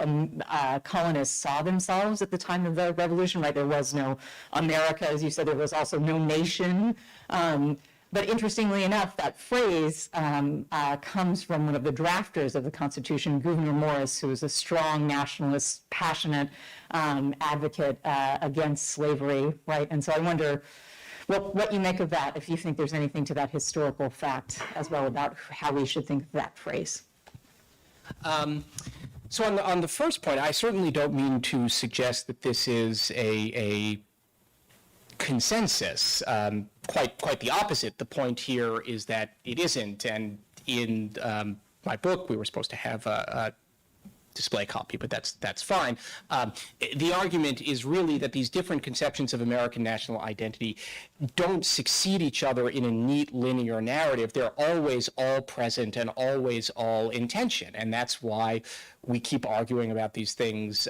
colonists saw themselves at the time of the Revolution, right? There was no America, as you said, there was also no nation. But interestingly enough, that phrase comes from one of the drafters of the Constitution, Gouverneur Morris, who was a strong nationalist, passionate advocate against slavery, right? And so I wonder what you make of that, if you think there's anything to that historical fact as well about how we should think of that phrase. So on the first point, I certainly don't mean to suggest that this is a consensus. Quite the opposite. The point here is that it isn't. And in my book, we were supposed to have a display copy, but that's fine. The argument is really that these different conceptions of American national identity don't succeed each other in a neat linear narrative. They're always all present and always all in tension, and that's why we keep arguing about these things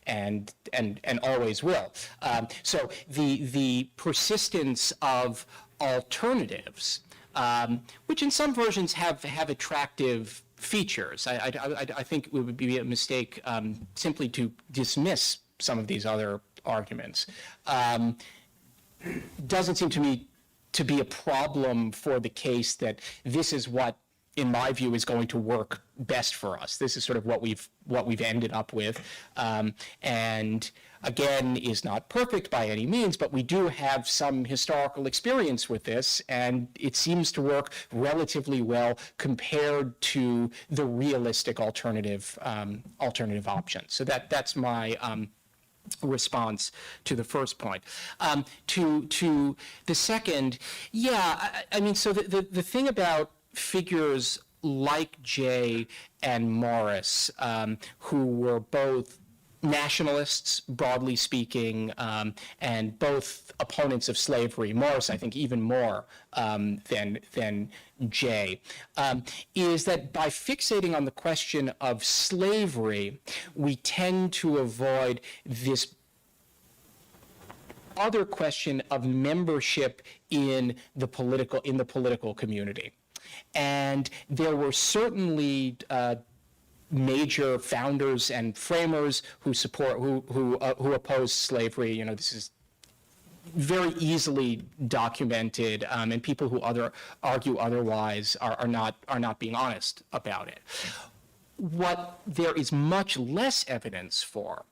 and always will. So the persistence of alternatives, which in some versions have attractive features. I think it would be a mistake simply to dismiss some of these other arguments. Doesn't seem to me to be a problem for the case that this is what, in my view, is going to work best for us. This is sort of what we've ended up with, and again, is not perfect by any means, but we do have some historical experience with this, and it seems to work relatively well compared to the realistic alternative options. So that's my response to the first point. To the second, I mean, so the thing about figures like Jay and Morris, who were both nationalists, broadly speaking, and both opponents of slavery. Morris, I think, even more than Jay, is that by fixating on the question of slavery, we tend to avoid this other question of membership in the political community. And there were certainly major founders and framers who oppose slavery. You know, this is very easily documented, and people who argue otherwise are not being honest about it. What there is much less evidence for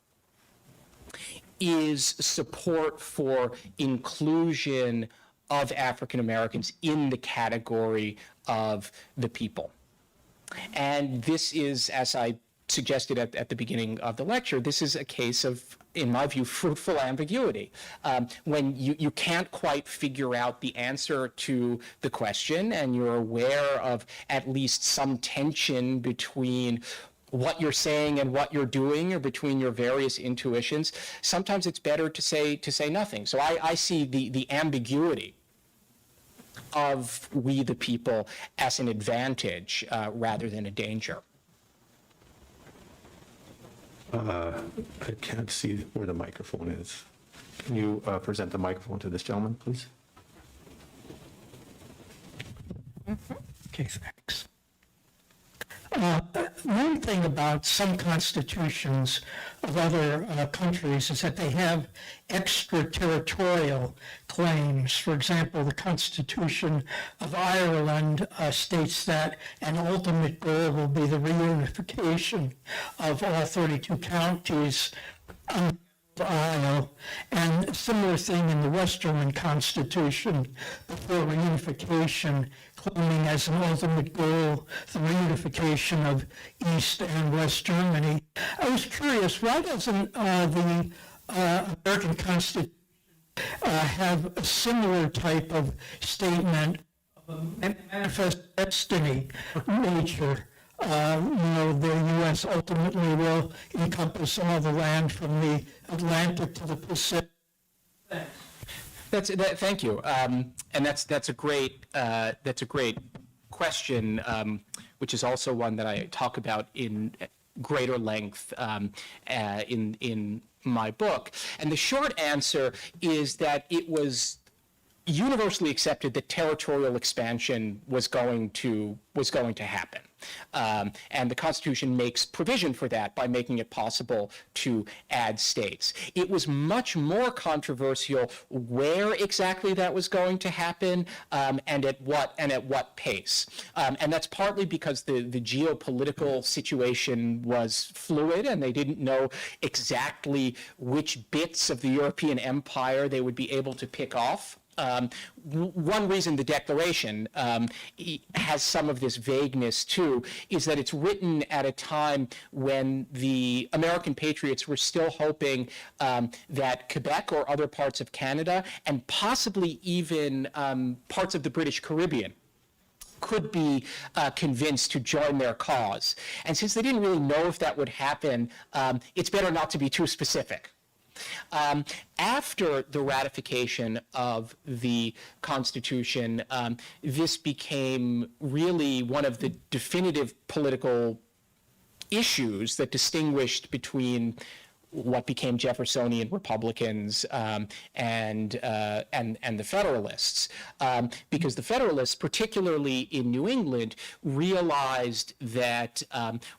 is support for inclusion of African Americans in the category of the people. And this is, as I suggested at the beginning of the lecture, this is a case of, in my view, fruitful ambiguity. When you can't quite figure out the answer to the question, and you're aware of at least some tension between what you're saying and what you're doing, or between your various intuitions, sometimes it's better to say nothing. So I see the ambiguity of we the people as an advantage rather than a danger. I can't see where the microphone is. Can you present the microphone to this gentleman, please? Okay, thanks. One thing about some constitutions of other countries is that they have extraterritorial claims. For example, the Constitution of Ireland states that an ultimate goal will be the reunification of all 32 counties of Isle, and a similar thing in the West German Constitution before reunification, claiming as an ultimate goal the reunification of East and West Germany. I was curious, why doesn't the American Constitution have a similar type of statement of a manifest destiny nature? The U.S. ultimately will encompass all the land from the Atlantic to the Pacific, Thank you. And that's a great question, which is also one that I talk about in greater length in my book. And the short answer is that it was universally accepted that territorial expansion was going to happen. And the Constitution makes provision for that by making it possible to add states. It was much more controversial where exactly that was going to happen, and at what pace. And that's partly because the geopolitical situation was fluid, and they didn't know exactly which bits of the European empire they would be able to pick off. One reason the Declaration has some of this vagueness too is that it's written at a time when the American patriots were still hoping that Quebec or other parts of Canada, and possibly even parts of the British Caribbean, could be convinced to join their cause. And since they didn't really know if that would happen, it's better not to be too specific. After the ratification of the Constitution, this became really one of the definitive political issues that distinguished between what became Jeffersonian Republicans and the Federalists, because the Federalists, particularly in New England, realized that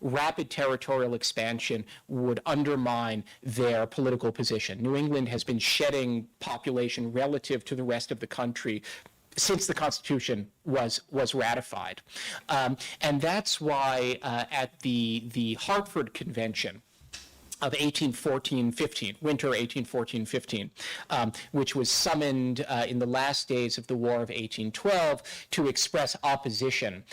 rapid territorial expansion would undermine their political position. New England has been shedding population relative to the rest of the country since the Constitution was ratified, and that's why at the Hartford Convention of 1814-15, winter 1814-15, which was summoned in the last days of the War of 1812 to express opposition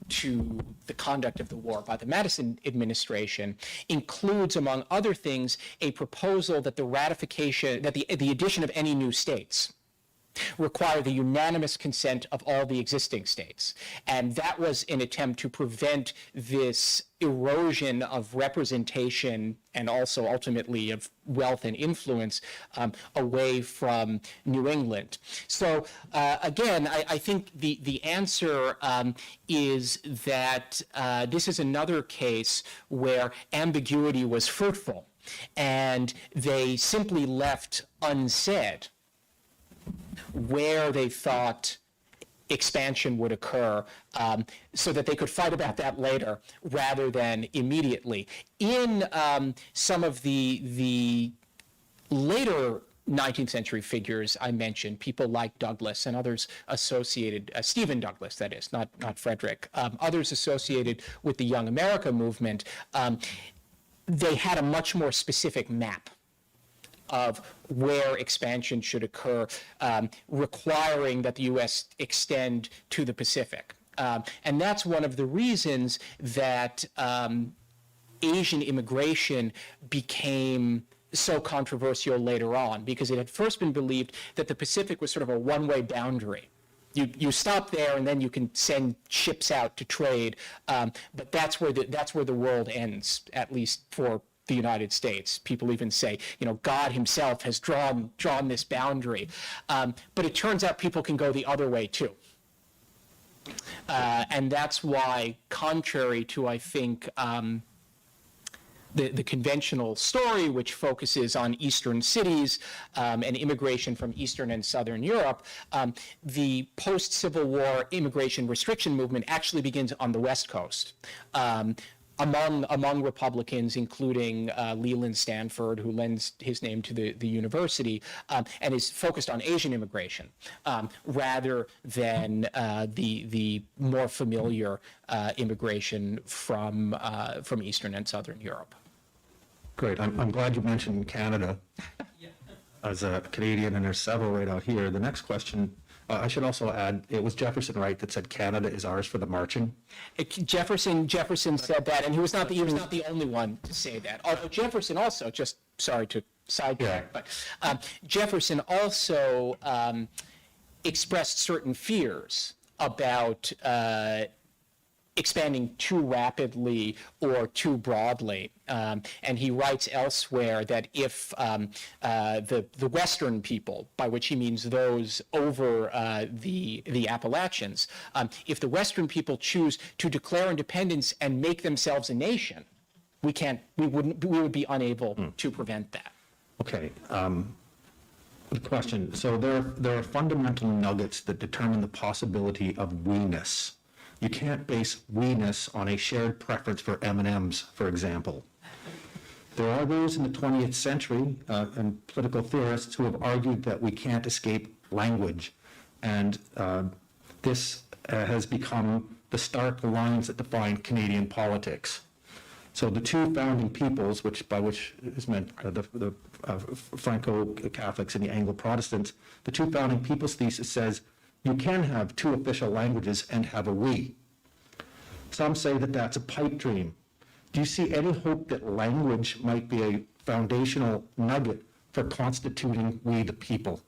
to the conduct of the war by the Madison administration, includes, among other things, a proposal that the addition of any new states require the unanimous consent of all the existing states. And that was an attempt to prevent this erosion of representation and also ultimately of wealth and influence away from New England. So again, I think the answer is that this is another case where ambiguity was fruitful, and they simply left unsaid where they thought expansion would occur, so that they could fight about that later rather than immediately. In some of the later 19th century figures I mentioned, people like Douglas and others associated, Stephen Douglas, that is, not Frederick, others associated with the Young America movement, they had a much more specific map of where expansion should occur, requiring that the U.S. extend to the Pacific. And that's one of the reasons that Asian immigration became so controversial later on, because it had first been believed that the Pacific was sort of a one-way boundary. You stop there, and then you can send ships out to trade, but that's where the world ends, at least for the United States. People even say, God himself has drawn this boundary. But it turns out people can go the other way too. And that's why, contrary to, I think, the conventional story, which focuses on Eastern cities and immigration from Eastern and Southern Europe, the post-Civil War immigration restriction movement actually begins on the West Coast. Among Republicans, including Leland Stanford, who lends his name to the university, and is focused on Asian immigration rather than the more familiar immigration from Eastern and Southern Europe. Great. I'm glad you mentioned Canada. As a Canadian, and there's several right out here. The next question, I should also add, it was Jefferson, right, that said Canada is ours for the marching? Jefferson said that, and he was not the only one to say that. Although Jefferson also, just sorry to sidetrack, but Jefferson also expressed certain fears about expanding too rapidly or too broadly. And he writes elsewhere that if the Western people, by which he means those over the Appalachians, if the Western people choose to declare independence and make themselves a nation, we would be unable to prevent that. Okay. Good question. So there are fundamental nuggets that determine the possibility of we-ness. You can't base we-ness on a shared preference for M&Ms, for example. There are those in the 20th century and political theorists who have argued that we can't escape language, and this has become the stark lines that define Canadian politics. So the two founding peoples, by which is meant the Franco-Catholics and the Anglo-Protestants, the two founding peoples thesis says you can have two official languages and have a we. Some say that that's a pipe dream. Do you see any hope that language might be a foundational nugget for constituting we the people?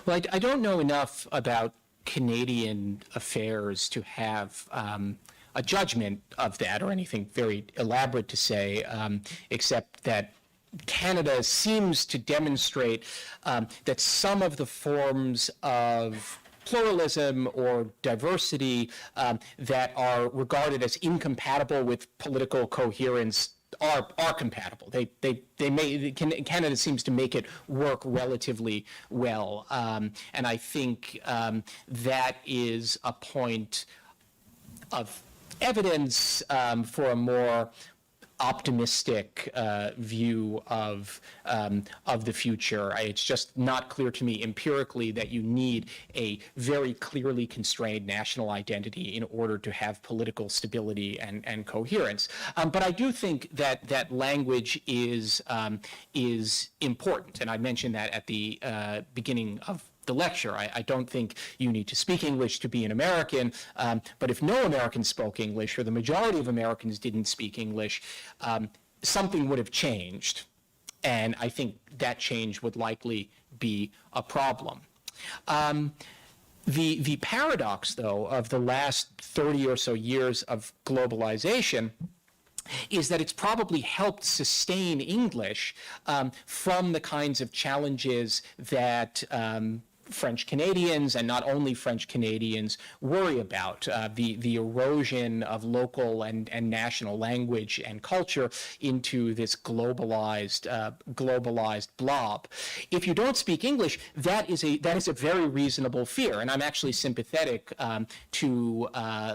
Well, I don't know enough about Canadian affairs to have a judgment of that or anything very elaborate to say, except that Canada seems to demonstrate that some of the forms of pluralism or diversity that are regarded as incompatible with political coherence are compatible. Canada seems to make it work relatively well, and I think that is a point of evidence for a more optimistic view of the future. It's just not clear to me empirically that you need a very clearly constrained national identity in order to have political stability and coherence. But I do think that language is important, and I mentioned that at the beginning of the lecture. I don't think you need to speak English to be an American, but if no Americans spoke English or the majority of Americans didn't speak English, something would have changed, and I think that change would likely be a problem. The paradox, though, of the last 30 or so years of globalization is that it's probably helped sustain English from the kinds of challenges that French Canadians, and not only French Canadians, worry about, the erosion of local and national language and culture into this globalized blob. If you don't speak English, that is a very reasonable fear, and I'm actually sympathetic to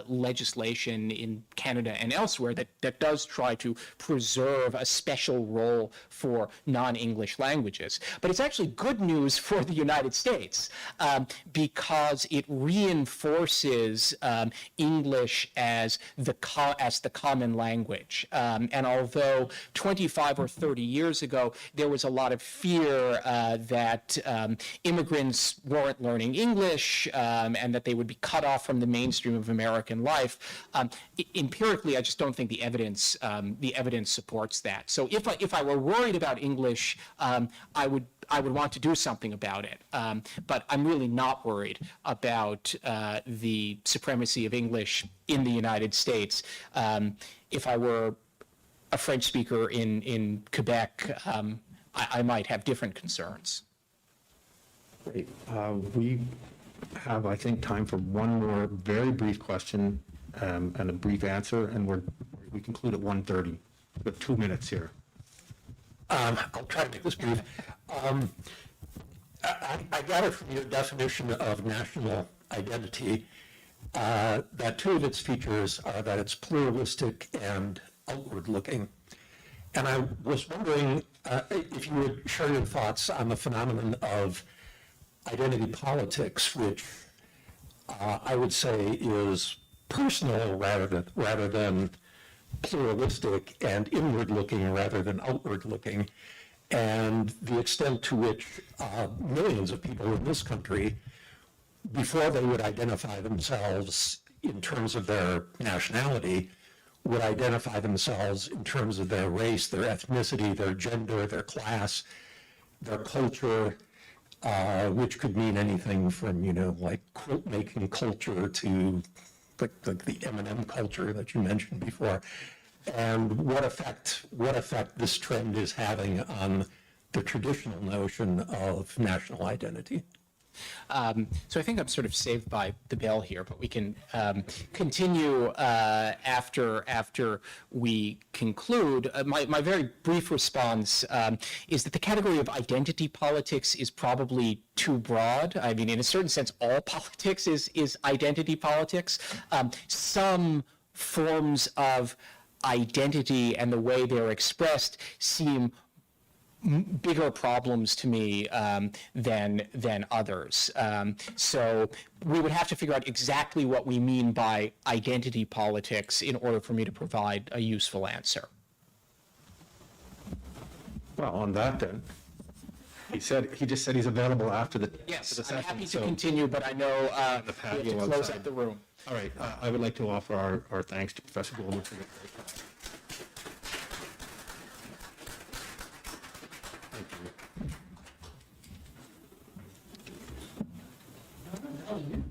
legislation in Canada and elsewhere that does try to preserve a special role for non-English languages. But it's actually good news for the United States. Because it reinforces English as the common language. And although 25 or 30 years ago there was a lot of fear that immigrants weren't learning English and that they would be cut off from the mainstream of American life, empirically I just don't think the evidence supports that. So if I were worried about English, I would want to do something about it. But I'm really not worried about the supremacy of English in the United States. If I were a French speaker in Quebec, I might have different concerns. Great. We have, I think, time for one more very brief question and a brief answer, and we conclude at 1:30. We have 2 minutes here. I'll try to make this brief. I gather from your definition of national identity that two of its features are that it's pluralistic and outward-looking. And I was wondering if you would share your thoughts on the phenomenon of identity politics, which I would say is personal rather than pluralistic, and inward-looking rather than outward-looking, and the extent to which millions of people in this country, before they would identify themselves in terms of their nationality, would identify themselves in terms of their race, their ethnicity, their gender, their class, their culture, which could mean anything from, like quilt-making culture to the M&M culture that you mentioned before, and what effect this trend is having on the traditional notion of national identity. So I think I'm sort of saved by the bell here, but we can continue after we conclude. My very brief response is that the category of identity politics is probably too broad. I mean, in a certain sense, all politics is identity politics. Some forms of identity and the way they're expressed seem bigger problems to me than others. So we would have to figure out exactly what we mean by identity politics in order for me to provide a useful answer. Well, on that then, he just said he's available after the Yes, the I'm session. happy to so- continue, but I know we have to patio close outside. out the room. All right, I would like to offer our thanks to Professor Goldman for the. Thank you.